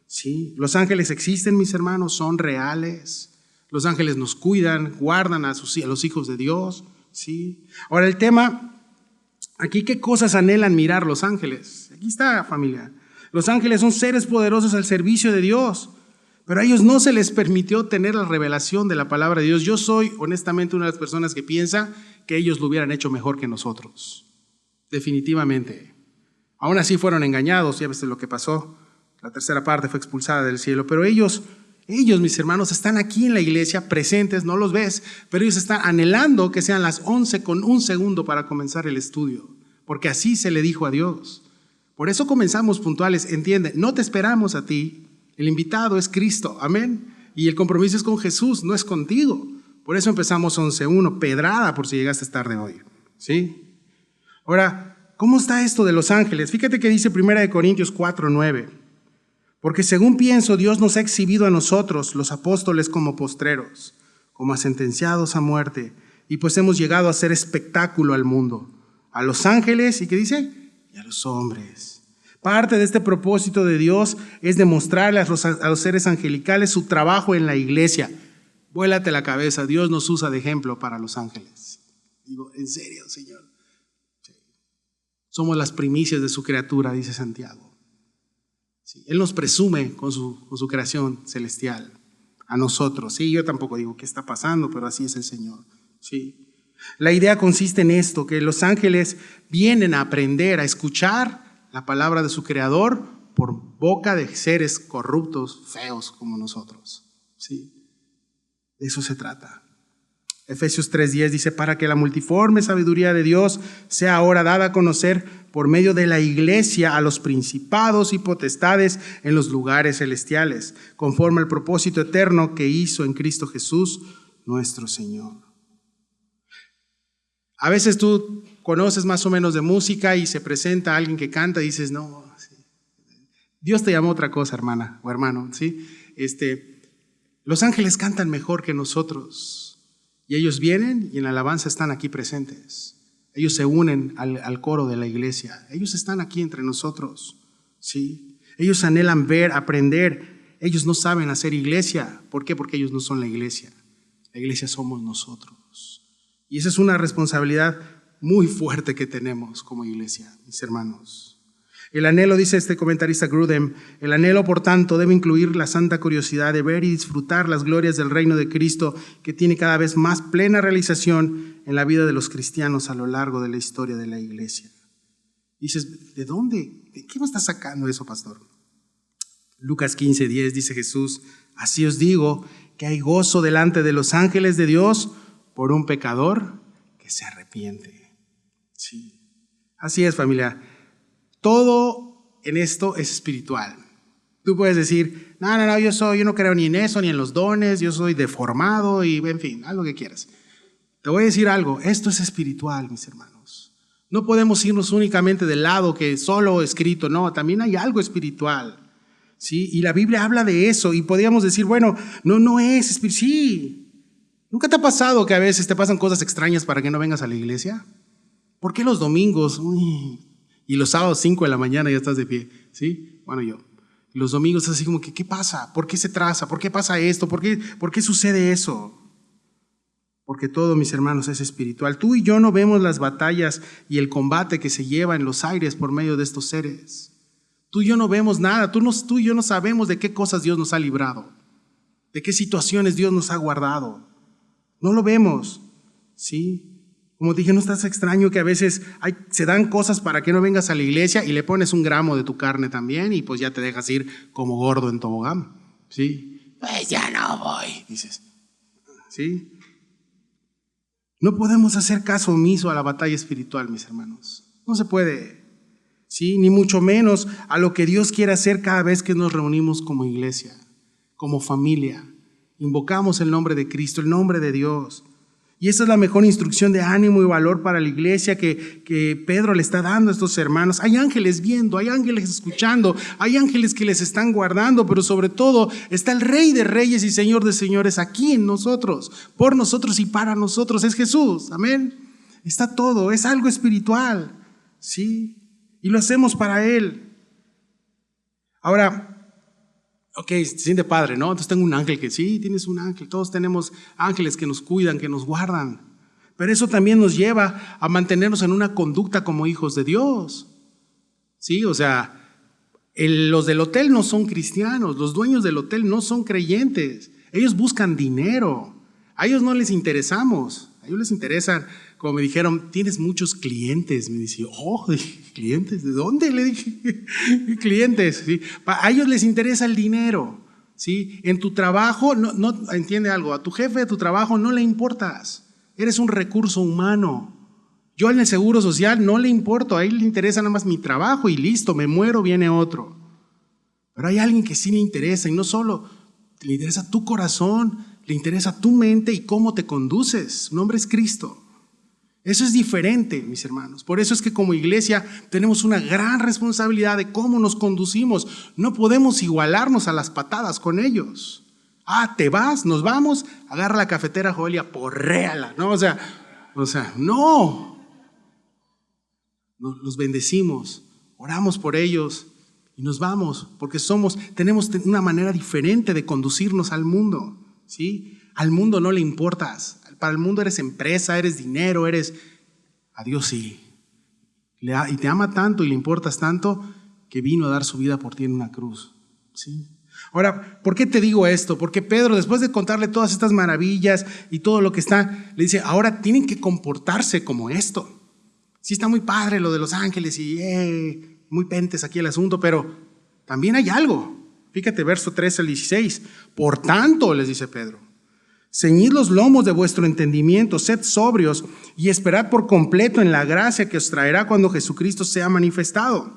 ¿Sí? Los ángeles existen, mis hermanos, son reales. Los ángeles nos cuidan, guardan a los hijos de Dios. ¿Sí? Ahora, el tema... Aquí, ¿qué cosas anhelan mirar los ángeles? Aquí está, familia. Los ángeles son seres poderosos al servicio de Dios, pero a ellos no se les permitió tener la revelación de la palabra de Dios. Yo soy, honestamente, una de las personas que piensa que ellos lo hubieran hecho mejor que nosotros. Definitivamente. Aún así fueron engañados, ya ves lo que pasó. La tercera parte fue expulsada del cielo, pero ellos, mis hermanos, están aquí en la iglesia presentes, no los ves, pero ellos están anhelando que sean las 11 con un segundo para comenzar el estudio, porque así se le dijo a Dios. Por eso comenzamos puntuales, entiende, no te esperamos a ti, el invitado es Cristo, amén, y el compromiso es con Jesús, no es contigo. Por eso empezamos 11:1, pedrada por si llegaste tarde hoy, ¿sí? Ahora, ¿cómo está esto de los ángeles? Fíjate que dice 1 Corintios 4:9. Porque según pienso, Dios nos ha exhibido a nosotros, los apóstoles, como postreros, como a sentenciados a muerte, y pues hemos llegado a hacer espectáculo al mundo, a los ángeles, ¿y qué dice? Y a los hombres. Parte de este propósito de Dios es demostrarle a los seres angelicales su trabajo en la iglesia. Vuélate la cabeza, Dios nos usa de ejemplo para los ángeles. Digo, ¿en serio, Señor? Sí. Somos las primicias de su criatura, dice Santiago. Sí, Él nos presume con su creación celestial a nosotros. Sí, yo tampoco digo qué está pasando, pero así es el Señor. Sí. La idea consiste en esto, que los ángeles vienen a aprender, a escuchar la palabra de su Creador por boca de seres corruptos, feos como nosotros. Sí. De eso se trata. Efesios 3:10 dice, para que la multiforme sabiduría de Dios sea ahora dada a conocer por medio de la iglesia a los principados y potestades en los lugares celestiales, conforme al propósito eterno que hizo en Cristo Jesús, nuestro Señor. A veces tú conoces más o menos de música y se presenta alguien que canta y dices, no, sí. Dios te llamó a otra cosa, hermana o hermano, ¿sí? Los ángeles cantan mejor que nosotros. Y ellos vienen y en la alabanza están aquí presentes. Ellos se unen al coro de la iglesia. Ellos están aquí entre nosotros, ¿sí? Ellos anhelan ver, aprender. Ellos no saben hacer iglesia. ¿Por qué? Porque ellos no son la iglesia. La iglesia somos nosotros. Y esa es una responsabilidad muy fuerte que tenemos como iglesia, mis hermanos. El anhelo, dice este comentarista Grudem, el anhelo, por tanto, debe incluir la santa curiosidad de ver y disfrutar las glorias del reino de Cristo, que tiene cada vez más plena realización en la vida de los cristianos a lo largo de la historia de la iglesia. Dices, ¿de dónde? ¿De qué me está sacando eso, pastor? Lucas 15:10 dice Jesús, así os digo que hay gozo delante de los ángeles de Dios por un pecador que se arrepiente. Sí. Así es, familia. Todo en esto es espiritual. Tú puedes decir, no, yo no creo ni en eso, ni en los dones, yo soy deformado y en fin, haz lo que quieras. Te voy a decir algo, esto es espiritual, mis hermanos. No podemos irnos únicamente del lado que solo escrito, no, también hay algo espiritual, ¿sí? Y la Biblia habla de eso y podríamos decir, bueno, no es espiritual, sí. ¿Nunca te ha pasado que a veces te pasan cosas extrañas para que no vengas a la iglesia? ¿Por qué los domingos? Y los sábados 5 de la mañana ya estás de pie, ¿sí? Bueno, yo. Los domingos es así como que, ¿qué pasa? ¿Por qué se traza? ¿Por qué pasa esto? ¿Por qué sucede eso? Porque todo, mis hermanos, es espiritual. Tú y yo no vemos las batallas y el combate que se lleva en los aires por medio de estos seres. Tú y yo no vemos nada. Tú y yo no sabemos de qué cosas Dios nos ha librado, de qué situaciones Dios nos ha guardado. No lo vemos, ¿sí? Como te dije, ¿no estás extraño que a veces se dan cosas para que no vengas a la iglesia y le pones un gramo de tu carne también y pues ya te dejas ir como gordo en tobogán? ¿Sí? Pues ya no voy, dices. ¿Sí? No podemos hacer caso omiso a la batalla espiritual, mis hermanos. No se puede. ¿Sí? Ni mucho menos a lo que Dios quiere hacer cada vez que nos reunimos como iglesia, como familia. Invocamos el nombre de Cristo, el nombre de Dios. Y esa es la mejor instrucción de ánimo y valor para la iglesia que Pedro le está dando a estos hermanos. Hay ángeles viendo, hay ángeles escuchando, hay ángeles que les están guardando, pero sobre todo está el Rey de Reyes y Señor de Señores aquí en nosotros, por nosotros y para nosotros. Es Jesús, amén. Está todo, es algo espiritual, ¿sí? Y lo hacemos para Él. Ahora, ok, se siente padre, ¿no? Entonces tengo un ángel que sí, tienes un ángel. Todos tenemos ángeles que nos cuidan, que nos guardan. Pero eso también nos lleva a mantenernos en una conducta como hijos de Dios. Sí, o sea, los del hotel no son cristianos, los dueños del hotel no son creyentes. Ellos buscan dinero. A ellos no les interesamos. A ellos les interesan, como me dijeron, tienes muchos clientes. Me dice, ¿clientes? ¿De dónde? Le dije, clientes. ¿Sí? A ellos les interesa el dinero. ¿Sí? En tu trabajo, no entiende algo, a tu jefe de tu trabajo no le importas. Eres un recurso humano. Yo en el seguro social no le importo, a él le interesa nada más mi trabajo y listo, me muero, viene otro. Pero hay alguien que sí le interesa y no solo le interesa tu corazón, le interesa tu mente y cómo te conduces. Su nombre es Cristo. Eso es diferente, mis hermanos. Por eso es que como iglesia tenemos una gran responsabilidad de cómo nos conducimos. No podemos igualarnos a las patadas con ellos. Te vas, nos vamos, agarra la cafetera, Joelia, porréala, ¿no? O sea, no. Los bendecimos, oramos por ellos y nos vamos, porque tenemos una manera diferente de conducirnos al mundo, ¿sí? Al mundo no le importas. Para el mundo eres empresa, eres dinero, a Dios sí. Y te ama tanto y le importas tanto que vino a dar su vida por ti en una cruz, ¿sí? Ahora, ¿por qué te digo esto? Porque Pedro, después de contarle todas estas maravillas y todo lo que está, le dice, ahora tienen que comportarse como esto. Sí está muy padre lo de los ángeles y muy pentes aquí el asunto, pero también hay algo. Fíjate, verso 13 al 16. Por tanto, les dice Pedro, Ceñid los lomos de vuestro entendimiento, sed sobrios y esperad por completo en la gracia que os traerá cuando Jesucristo sea manifestado.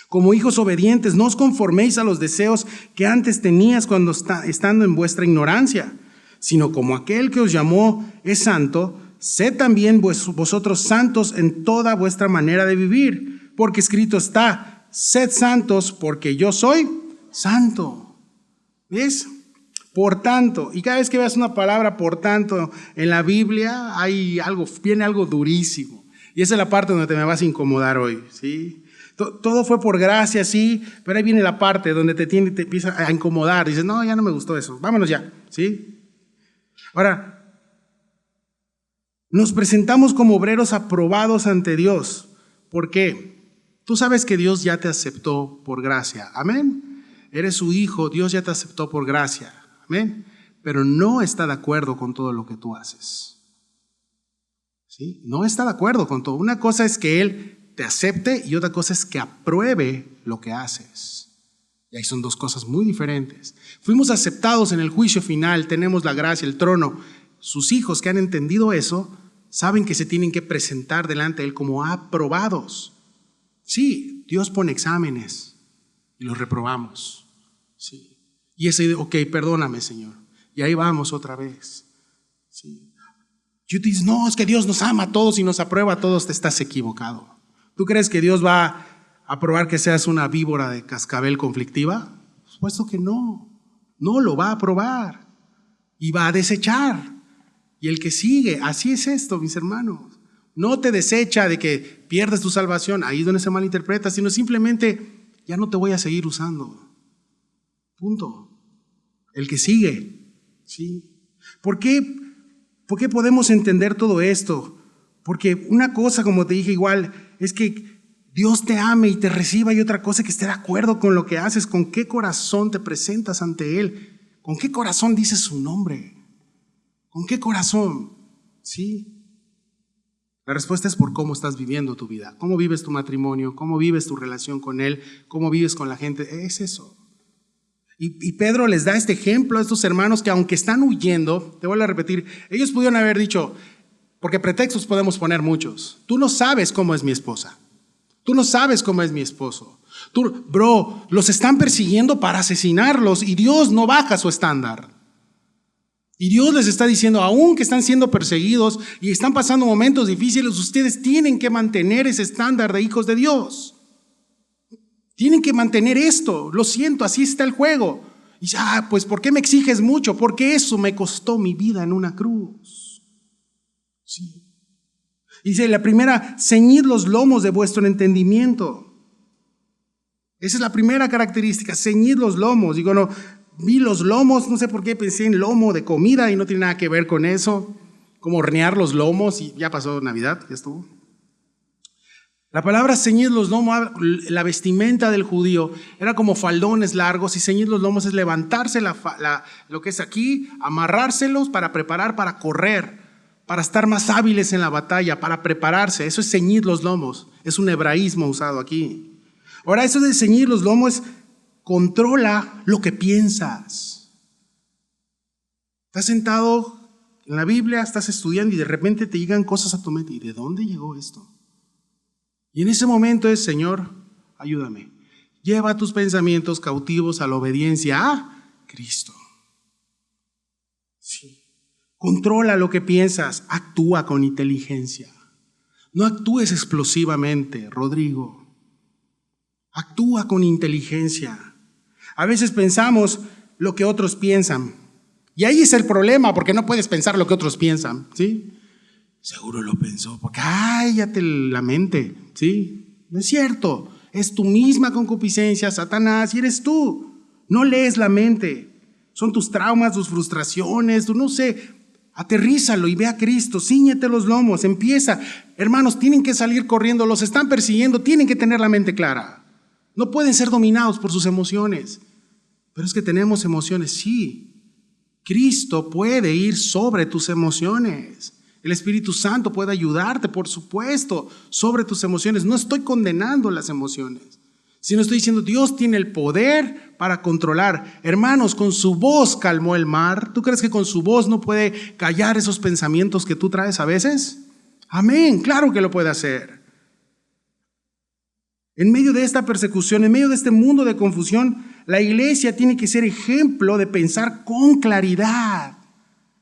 Como hijos obedientes, no os conforméis a los deseos que antes tenías cuando estando en vuestra ignorancia, sino como aquel que os llamó es santo, sed también vosotros santos en toda vuestra manera de vivir, porque escrito está, sed santos porque yo soy santo. ¿Ves? Por tanto, y cada vez que veas una palabra por tanto en la Biblia, viene algo durísimo. Y esa es la parte donde te me vas a incomodar hoy, ¿sí? Todo fue por gracia, sí, pero ahí viene la parte donde te empieza a incomodar. Dices, no, ya no me gustó eso, vámonos ya, ¿sí? Ahora, nos presentamos como obreros aprobados ante Dios. ¿Por qué? Tú sabes que Dios ya te aceptó por gracia, amén. Eres su hijo, Dios ya te aceptó por gracia. Amén. Pero no está de acuerdo con todo lo que tú haces. ¿Sí? No está de acuerdo con todo. Una cosa es que Él te acepte y otra cosa es que apruebe lo que haces. Y ahí son dos cosas muy diferentes. Fuimos aceptados en el juicio final, tenemos la gracia, el trono. Sus hijos que han entendido eso, saben que se tienen que presentar delante de Él como aprobados. Sí, Dios pone exámenes y los reprobamos. Sí. Y ese, ok, perdóname, Señor. Y ahí vamos otra vez. Sí. Y tú dices, no, es que Dios nos ama a todos y nos aprueba a todos. Te estás equivocado. ¿Tú crees que Dios va a aprobar que seas una víbora de cascabel conflictiva? Por supuesto que no. No lo va a aprobar. Y va a desechar. Y el que sigue, así es esto, mis hermanos. No te desecha de que pierdas tu salvación, ahí es donde se malinterpreta, sino simplemente, ya no te voy a seguir usando. Punto. El que sigue, ¿sí? ¿Por qué podemos entender todo esto? Porque una cosa, como te dije igual, es que Dios te ame y te reciba, y otra cosa que esté de acuerdo con lo que haces, con qué corazón te presentas ante Él, con qué corazón dices su nombre, con qué corazón, ¿sí? La respuesta es por cómo estás viviendo tu vida, cómo vives tu matrimonio, cómo vives tu relación con Él, cómo vives con la gente, es eso. Y Pedro les da este ejemplo a estos hermanos que aunque están huyendo, te vuelvo a repetir, ellos pudieron haber dicho, porque pretextos podemos poner muchos, tú no sabes cómo es mi esposa, tú no sabes cómo es mi esposo, los están persiguiendo para asesinarlos y Dios no baja su estándar. Y Dios les está diciendo, aun que están siendo perseguidos y están pasando momentos difíciles, ustedes tienen que mantener ese estándar de hijos de Dios. Tienen que mantener esto, lo siento, así está el juego. Y dice, pues ¿por qué me exiges mucho? Porque eso me costó mi vida en una cruz. Sí. Dice la primera, ceñid los lomos de vuestro entendimiento. Esa es la primera característica, ceñid los lomos. Digo, no, vi los lomos, no sé por qué pensé en lomo de comida y no tiene nada que ver con eso. Como hornear los lomos y ya pasó Navidad, ya estuvo. La palabra ceñir los lomos, la vestimenta del judío, era como faldones largos, y ceñir los lomos es levantarse lo que es aquí, amarrárselos para preparar, para correr, para estar más hábiles en la batalla, para prepararse. Eso es ceñir los lomos, es un hebraísmo usado aquí. Ahora, eso de ceñir los lomos controla lo que piensas. Estás sentado en la Biblia, estás estudiando y de repente te llegan cosas a tu mente. ¿Y de dónde llegó esto? Y en ese momento es, Señor, ayúdame. Lleva tus pensamientos cautivos a la obediencia a Cristo. Sí. Controla lo que piensas, actúa con inteligencia. No actúes explosivamente, Rodrigo. Actúa con inteligencia. A veces pensamos lo que otros piensan. Y ahí es el problema, porque no puedes pensar lo que otros piensan, ¿sí? Seguro lo pensó, porque cállate la mente, ¿sí? No es cierto, es tu misma concupiscencia, Satanás, y eres tú. No lees la mente, son tus traumas, tus frustraciones, tú no sé, aterrízalo y ve a Cristo, cíñete los lomos, empieza. Hermanos, tienen que salir corriendo, los están persiguiendo, tienen que tener la mente clara. No pueden ser dominados por sus emociones. Pero es que tenemos emociones, sí. Cristo puede ir sobre tus emociones. El Espíritu Santo puede ayudarte, por supuesto, sobre tus emociones. No estoy condenando las emociones. sino estoy diciendo Dios tiene el poder para controlar. Hermanos, con su voz calmó el mar. ¿Tú crees que con su voz no puede callar esos pensamientos que tú traes a veces? Amén, claro que lo puede hacer. En medio de esta persecución, en medio de este mundo de confusión, la iglesia tiene que ser ejemplo de pensar con claridad.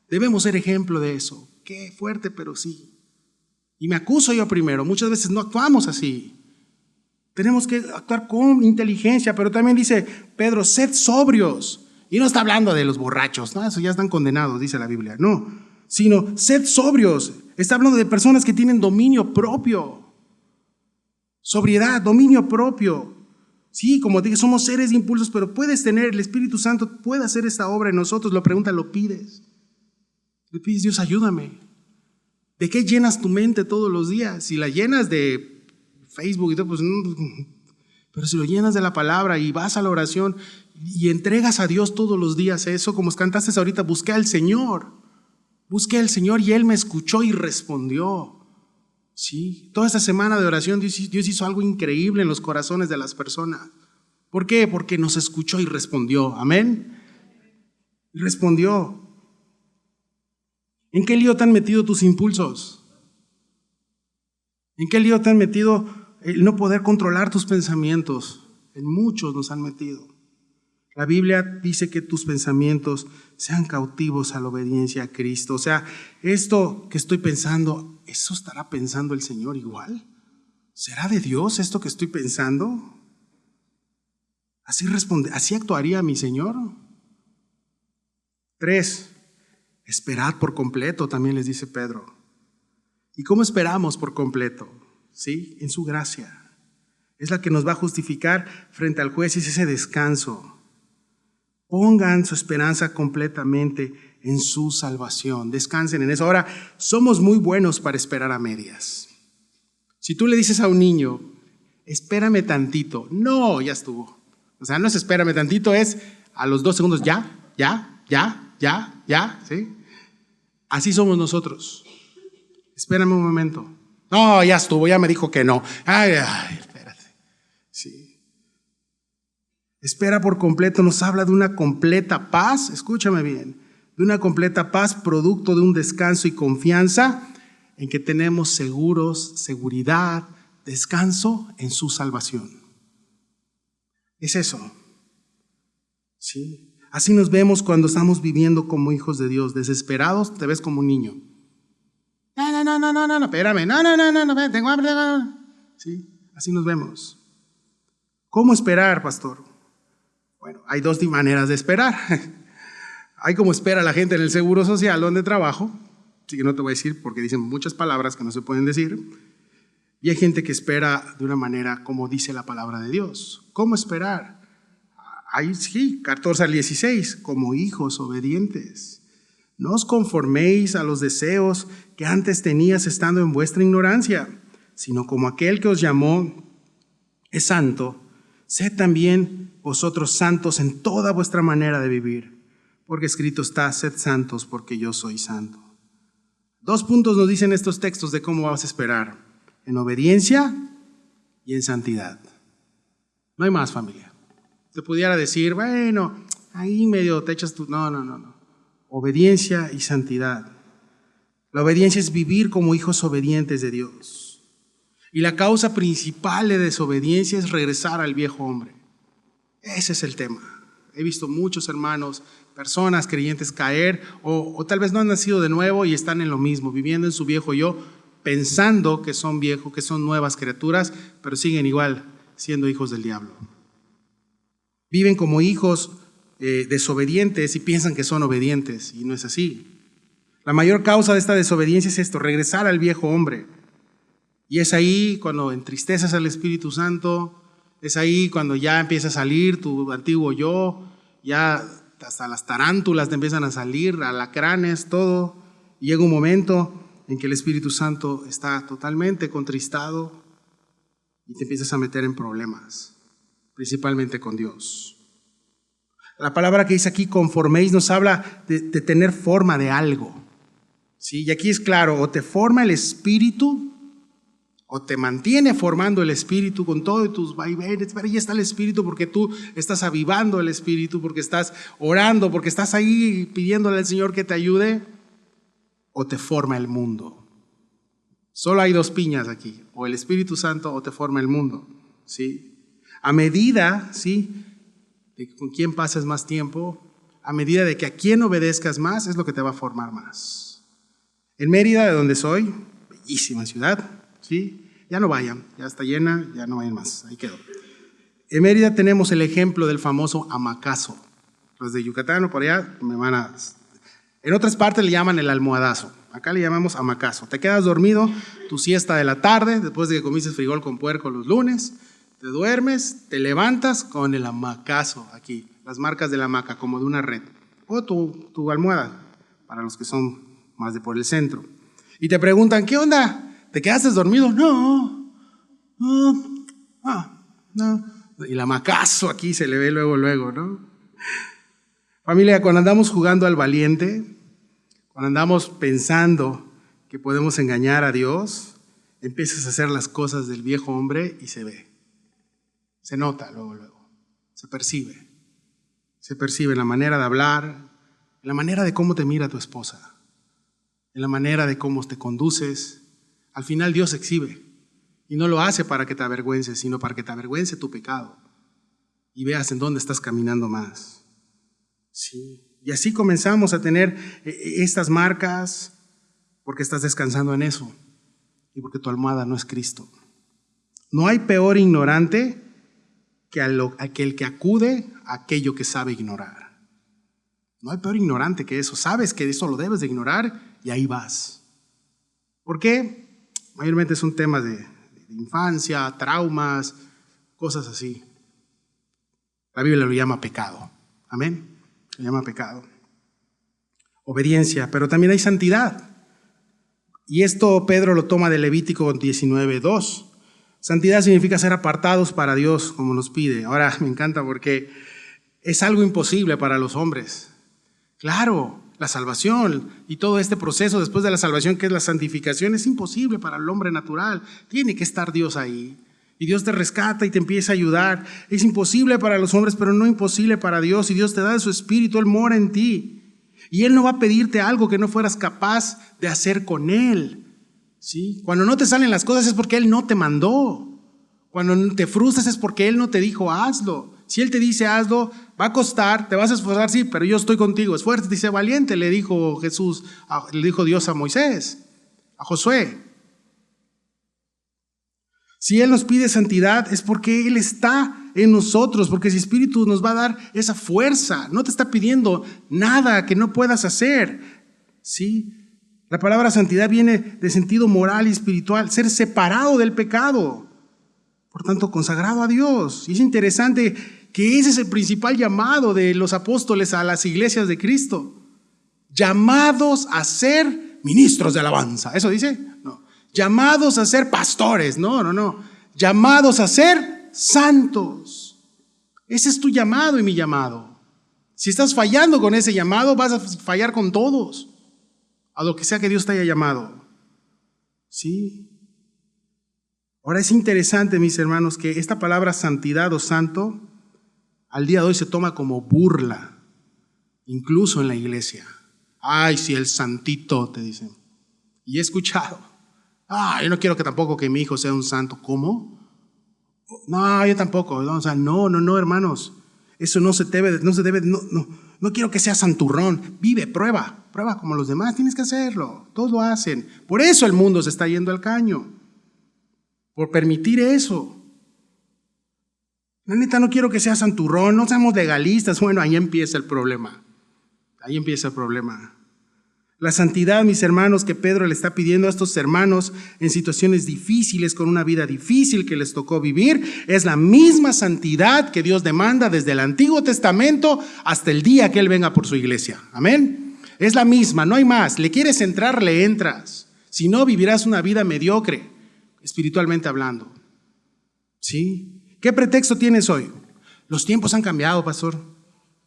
Debemos ser ejemplo de eso. Qué fuerte, pero sí. Y me acuso yo primero. Muchas veces no actuamos así. Tenemos que actuar con inteligencia, pero también dice Pedro, sed sobrios. Y no está hablando de los borrachos, no, eso ya están condenados, dice la Biblia. No, sino sed sobrios. Está hablando de personas que tienen dominio propio. Sobriedad, dominio propio. Sí, como dije, somos seres de impulsos, pero puedes tener, el Espíritu Santo puede hacer esta obra en nosotros. Lo pregunta, lo pides. Le pides, Dios, ayúdame. ¿De qué llenas tu mente todos los días? Si la llenas de Facebook y todo, pues no. Pero si lo llenas de la palabra y vas a la oración y entregas a Dios todos los días eso, como cantaste ahorita, busqué al Señor. Busqué al Señor y Él me escuchó y respondió. Sí, toda esta semana de oración Dios hizo algo increíble en los corazones de las personas. ¿Por qué? Porque nos escuchó y respondió. Amén. Y respondió. ¿En qué lío te han metido tus impulsos? ¿En qué lío te han metido el no poder controlar tus pensamientos? En muchos nos han metido. La Biblia dice que tus pensamientos sean cautivos a la obediencia a Cristo. O sea, esto que estoy pensando, ¿eso estará pensando el Señor igual? ¿Será de Dios esto que estoy pensando? ¿Así actuaría mi Señor? 3, esperad por completo, también les dice Pedro. ¿Y cómo esperamos por completo? ¿Sí? En su gracia. Es la que nos va a justificar frente al juez y es ese descanso. Pongan su esperanza completamente en su salvación. Descansen en eso. Ahora, somos muy buenos para esperar a medias. Si tú le dices a un niño, espérame tantito, no, ya estuvo. O sea, no es espérame tantito, es a los 2 segundos, ya, ¿sí? Así somos nosotros. Espérame un momento. No, ya estuvo, ya me dijo que no. Ay, espérate. Sí. Espera por completo nos habla de una completa paz, escúchame bien, de una completa paz producto de un descanso y confianza en que tenemos seguridad, descanso en su salvación. Es eso. ¿Sí? Así nos vemos cuando estamos viviendo como hijos de Dios, desesperados, te ves como un niño. No, espérame, no, tengo hambre. ¿Sí? Así nos vemos. ¿Cómo esperar, pastor? Bueno, hay 2 maneras de esperar. Hay como espera la gente en el seguro social donde trabajo, así que no te voy a decir porque dicen muchas palabras que no se pueden decir. Y hay gente que espera de una manera como dice la palabra de Dios. ¿Cómo esperar? Ahí sí, 14 al 16, como hijos obedientes. No os conforméis a los deseos que antes tenías estando en vuestra ignorancia, sino como aquel que os llamó es santo, sed también vosotros santos en toda vuestra manera de vivir, porque escrito está, sed santos porque yo soy santo. 2 puntos nos dicen estos textos de cómo vas a esperar, en obediencia y en santidad. No hay más, familia. Te pudiera decir, bueno, ahí medio te echas tu... No. Obediencia y santidad. La obediencia es vivir como hijos obedientes de Dios. Y la causa principal de desobediencia es regresar al viejo hombre. Ese es el tema. He visto muchos hermanos, personas creyentes caer o tal vez no han nacido de nuevo y están en lo mismo, viviendo en su viejo yo, pensando que son viejos, que son nuevas criaturas, pero siguen igual siendo hijos del diablo. Viven como hijos desobedientes y piensan que son obedientes y no es así. La mayor causa de esta desobediencia es esto, regresar al viejo hombre. Y es ahí cuando entristeces al Espíritu Santo, es ahí cuando ya empieza a salir tu antiguo yo, ya hasta las tarántulas te empiezan a salir, alacranes, todo. Y llega un momento en que el Espíritu Santo está totalmente contristado y te empiezas a meter en problemas, principalmente con Dios. La palabra que dice aquí, conforméis, nos habla de tener forma de algo. ¿Sí? Y aquí es claro, o te forma el Espíritu, O te mantiene formando el Espíritu con todo tus vaivenes, pero ahí está el Espíritu porque tú estás avivando el Espíritu, porque estás orando, porque estás ahí pidiéndole al Señor que te ayude, o te forma el mundo. Solo hay dos piñas aquí, o el Espíritu Santo o te forma el mundo, ¿sí? A medida, ¿sí?, de con quién pasas más tiempo, a medida de que a quién obedezcas más, es lo que te va a formar más. En Mérida, de donde soy, bellísima ciudad, ¿sí? Ya no vayan, ya está llena, ya no vayan más, ahí quedó. En Mérida tenemos el ejemplo del famoso hamacazo. Los de Yucatán o por allá me van a... En otras partes le llaman el almohadazo, acá le llamamos hamacazo. Te quedas dormido, tu siesta de la tarde, después de que comiste frijol con puerco los lunes, te duermes, te levantas con el hamacazo aquí, las marcas de la hamaca, como de una red, o tu almohada, para los que son más de por el centro. Y te preguntan, ¿qué onda? ¿Te quedaste dormido? No. Y el hamacazo aquí se le ve luego, ¿no? Familia, cuando andamos jugando al valiente, cuando andamos pensando que podemos engañar a Dios, empiezas a hacer las cosas del viejo hombre y se ve. Se nota luego. Se percibe en la manera de hablar, en la manera de cómo te mira tu esposa, en la manera de cómo te conduces. Al final Dios se exhibe y no lo hace para que te avergüences, sino para que te avergüence tu pecado y veas en dónde estás caminando más. Sí. Y así comenzamos a tener estas marcas porque estás descansando en eso y porque tu almohada no es Cristo. No hay peor ignorante que aquel que acude a aquello que sabe ignorar. No hay peor ignorante que eso. Sabes que eso lo debes de ignorar y ahí vas. ¿Por qué? Mayormente son temas de infancia, traumas, cosas así. La Biblia lo llama pecado. Amén. Lo llama pecado. Obediencia, pero también hay santidad. Y esto Pedro lo toma de Levítico 19:2. Santidad significa ser apartados para Dios, como nos pide. Ahora me encanta porque es algo imposible para los hombres. Claro, la salvación y todo este proceso después de la salvación, que es la santificación, es imposible para el hombre natural. Tiene que estar Dios ahí. Y Dios te rescata y te empieza a ayudar. Es imposible para los hombres, pero no imposible para Dios. Y Dios te da de su espíritu, Él mora en ti. Y Él no va a pedirte algo que no fueras capaz de hacer con Él. ¿Sí? Cuando no te salen las cosas es porque Él no te mandó. Cuando te frustras es porque Él no te dijo hazlo. Si Él te dice hazlo, va a costar, te vas a esforzar, sí, pero yo estoy contigo. Esfuérzate y sé valiente, le dijo Dios a Moisés, a Josué. Si Él nos pide santidad es porque Él está en nosotros, porque ese Espíritu nos va a dar esa fuerza. No te está pidiendo nada que no puedas hacer. ¿Sí? La palabra santidad viene de sentido moral y espiritual, ser separado del pecado, por tanto consagrado a Dios. Y es interesante que ese es el principal llamado de los apóstoles a las iglesias de Cristo. Llamados a ser ministros de alabanza. ¿Eso dice? No. Llamados a ser pastores. No. Llamados a ser santos. Ese es tu llamado y mi llamado. Si estás fallando con ese llamado, vas a fallar con todos. A lo que sea que Dios te haya llamado. ¿Sí? Ahora es interesante, mis hermanos, que esta palabra santidad o santo al día de hoy se toma como burla, incluso en la iglesia. Ay, si el santito, te dicen. Y he escuchado. Yo no quiero que tampoco que mi hijo sea un santo. ¿Cómo? No, yo tampoco. No, hermanos. Eso no quiero que sea santurrón. Vive, prueba como los demás. Tienes que hacerlo. Todos lo hacen. Por eso el mundo se está yendo al caño. Por permitir eso. La neta, no quiero que sea santurrón. No seamos legalistas. Bueno, ahí empieza el problema. La santidad, mis hermanos, que Pedro le está pidiendo a estos hermanos en situaciones difíciles, con una vida difícil que les tocó vivir, es la misma santidad que Dios demanda desde el Antiguo Testamento hasta el día que Él venga por su iglesia. Amén. Es la misma, no hay más. Le quieres entrar, le entras. Si no, vivirás una vida mediocre, espiritualmente hablando. ¿Sí? ¿Qué pretexto tienes hoy? Los tiempos han cambiado, pastor.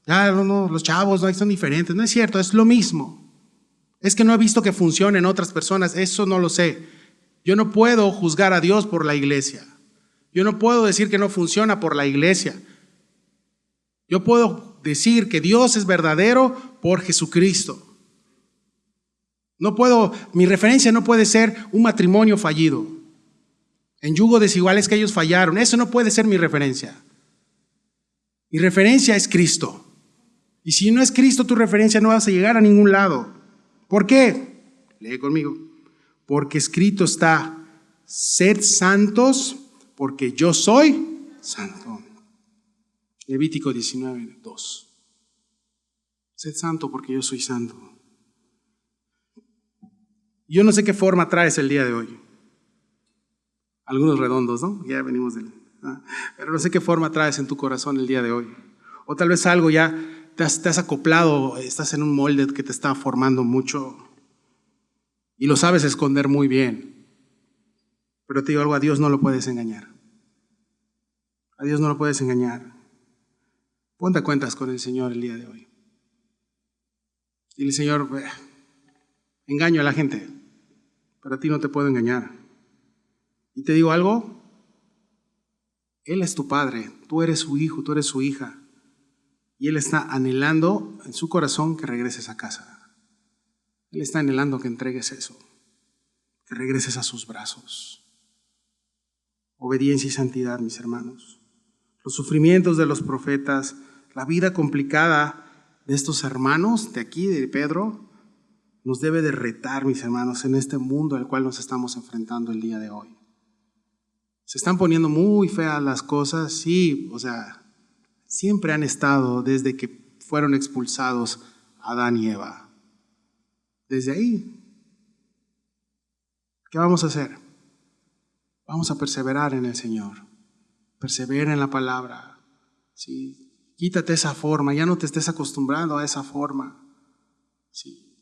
Ya los chavos son diferentes. No es cierto, es lo mismo. Es que no he visto que funcione en otras personas, eso no lo sé. Yo no puedo juzgar a Dios por la iglesia. Yo no puedo decir que no funciona por la iglesia. Yo puedo decir que Dios es verdadero por Jesucristo. Mi referencia no puede ser un matrimonio fallido. En yugo desigual es que ellos fallaron. Eso no puede ser mi referencia. Mi referencia es Cristo. Y si no es Cristo tu referencia, no vas a llegar a ningún lado. ¿Por qué? Lee conmigo. Porque escrito está: sed santos, porque yo soy santo. Levítico 19:2. Sed santo, porque yo soy santo. Yo no sé qué forma traes el día de hoy. Algunos redondos, ¿no? Ya venimos del... Pero no sé qué forma traes en tu corazón el día de hoy. O tal vez algo ya te has acoplado, estás en un molde que te está formando mucho y lo sabes esconder muy bien. Pero te digo algo, a Dios no lo puedes engañar. A Dios no lo puedes engañar. Ponte a cuentas con el Señor el día de hoy. Dile: Señor, engaño a la gente, pero a ti no te puedo engañar. Y te digo algo, Él es tu Padre, tú eres su hijo, tú eres su hija. Y Él está anhelando en su corazón que regreses a casa. Él está anhelando que entregues eso, que regreses a sus brazos. Obediencia y santidad, mis hermanos. Los sufrimientos de los profetas, la vida complicada de estos hermanos de aquí, de Pedro, nos debe de retar, mis hermanos, en este mundo al cual nos estamos enfrentando el día de hoy. Se están poniendo muy feas las cosas, sí, siempre han estado desde que fueron expulsados Adán y Eva. Desde ahí, ¿qué vamos a hacer? Vamos a perseverar en el Señor. Persevera en la palabra. ¿Sí? Quítate esa forma, ya no te estés acostumbrando a esa forma. ¿Sí?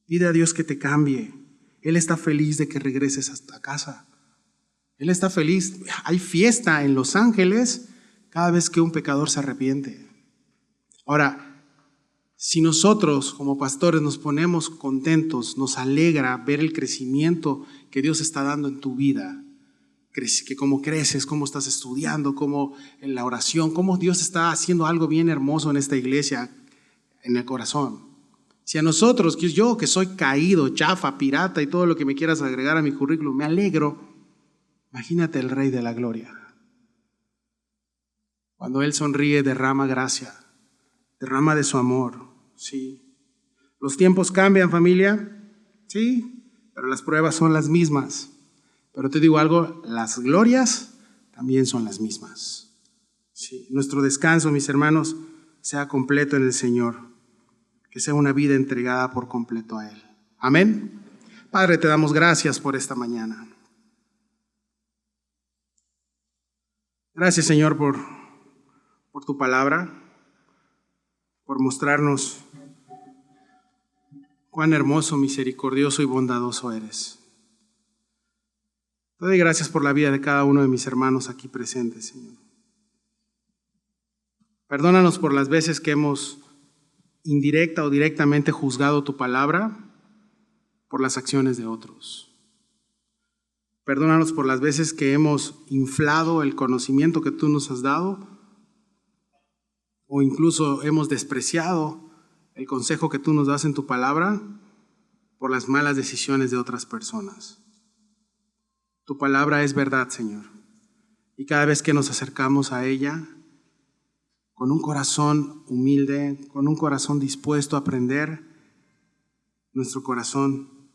Pide a Dios que te cambie. Él está feliz de que regreses hasta casa. Él está feliz. Hay fiesta en Los Ángeles cada vez que un pecador se arrepiente. Ahora, si nosotros como pastores nos ponemos contentos, nos alegra ver el crecimiento que Dios está dando en tu vida, que cómo creces, cómo estás estudiando, cómo en la oración, cómo Dios está haciendo algo bien hermoso en esta iglesia, en el corazón. Si a nosotros, yo que soy caído, chafa, pirata y todo lo que me quieras agregar a mi currículum, me alegro, imagínate el Rey de la Gloria. Cuando Él sonríe, derrama gracia, derrama de su amor. Sí. Los tiempos cambian, familia, sí, pero las pruebas son las mismas. Pero te digo algo, las glorias también son las mismas. Sí. Nuestro descanso, mis hermanos, sea completo en el Señor, que sea una vida entregada por completo a Él. Amén. Padre, te damos gracias por esta mañana. Gracias, Señor, por tu palabra, por mostrarnos cuán hermoso, misericordioso y bondadoso eres. Te doy gracias por la vida de cada uno de mis hermanos aquí presentes, Señor. Perdónanos por las veces que hemos indirecta o directamente juzgado tu palabra por las acciones de otros. Perdónanos por las veces que hemos inflado el conocimiento que tú nos has dado o incluso hemos despreciado el consejo que tú nos das en tu palabra por las malas decisiones de otras personas. Tu palabra es verdad, Señor, y cada vez que nos acercamos a ella, con un corazón humilde, con un corazón dispuesto a aprender, nuestro corazón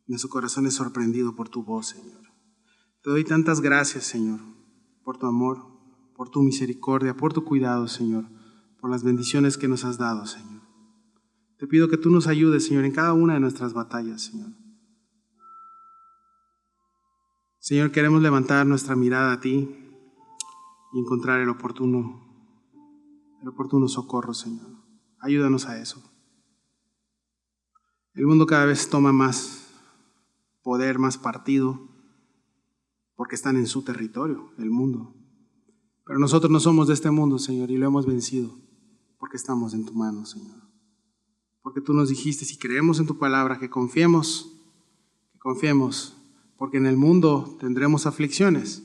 es sorprendido por tu voz, Señor. Te doy tantas gracias, Señor, por tu amor, por tu misericordia, por tu cuidado, Señor, por las bendiciones que nos has dado, Señor. Te pido que tú nos ayudes, Señor, en cada una de nuestras batallas, Señor. Señor, queremos levantar nuestra mirada a ti y encontrar el oportuno socorro, Señor. Ayúdanos a eso. El mundo cada vez toma más poder, más partido, porque están en su territorio, el mundo. Pero nosotros no somos de este mundo, Señor, y lo hemos vencido, porque estamos en tu mano, Señor. Porque tú nos dijiste, si creemos en tu palabra, que confiemos, porque en el mundo tendremos aflicciones,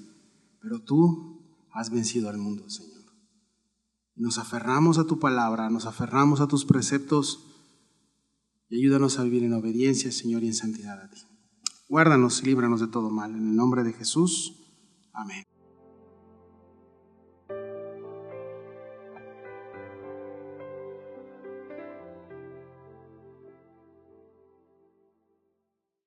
pero tú has vencido al mundo, Señor. Nos aferramos a tu palabra, nos aferramos a tus preceptos y ayúdanos a vivir en obediencia, Señor, y en santidad a ti. Guárdanos y líbranos de todo mal. En el nombre de Jesús. Amén.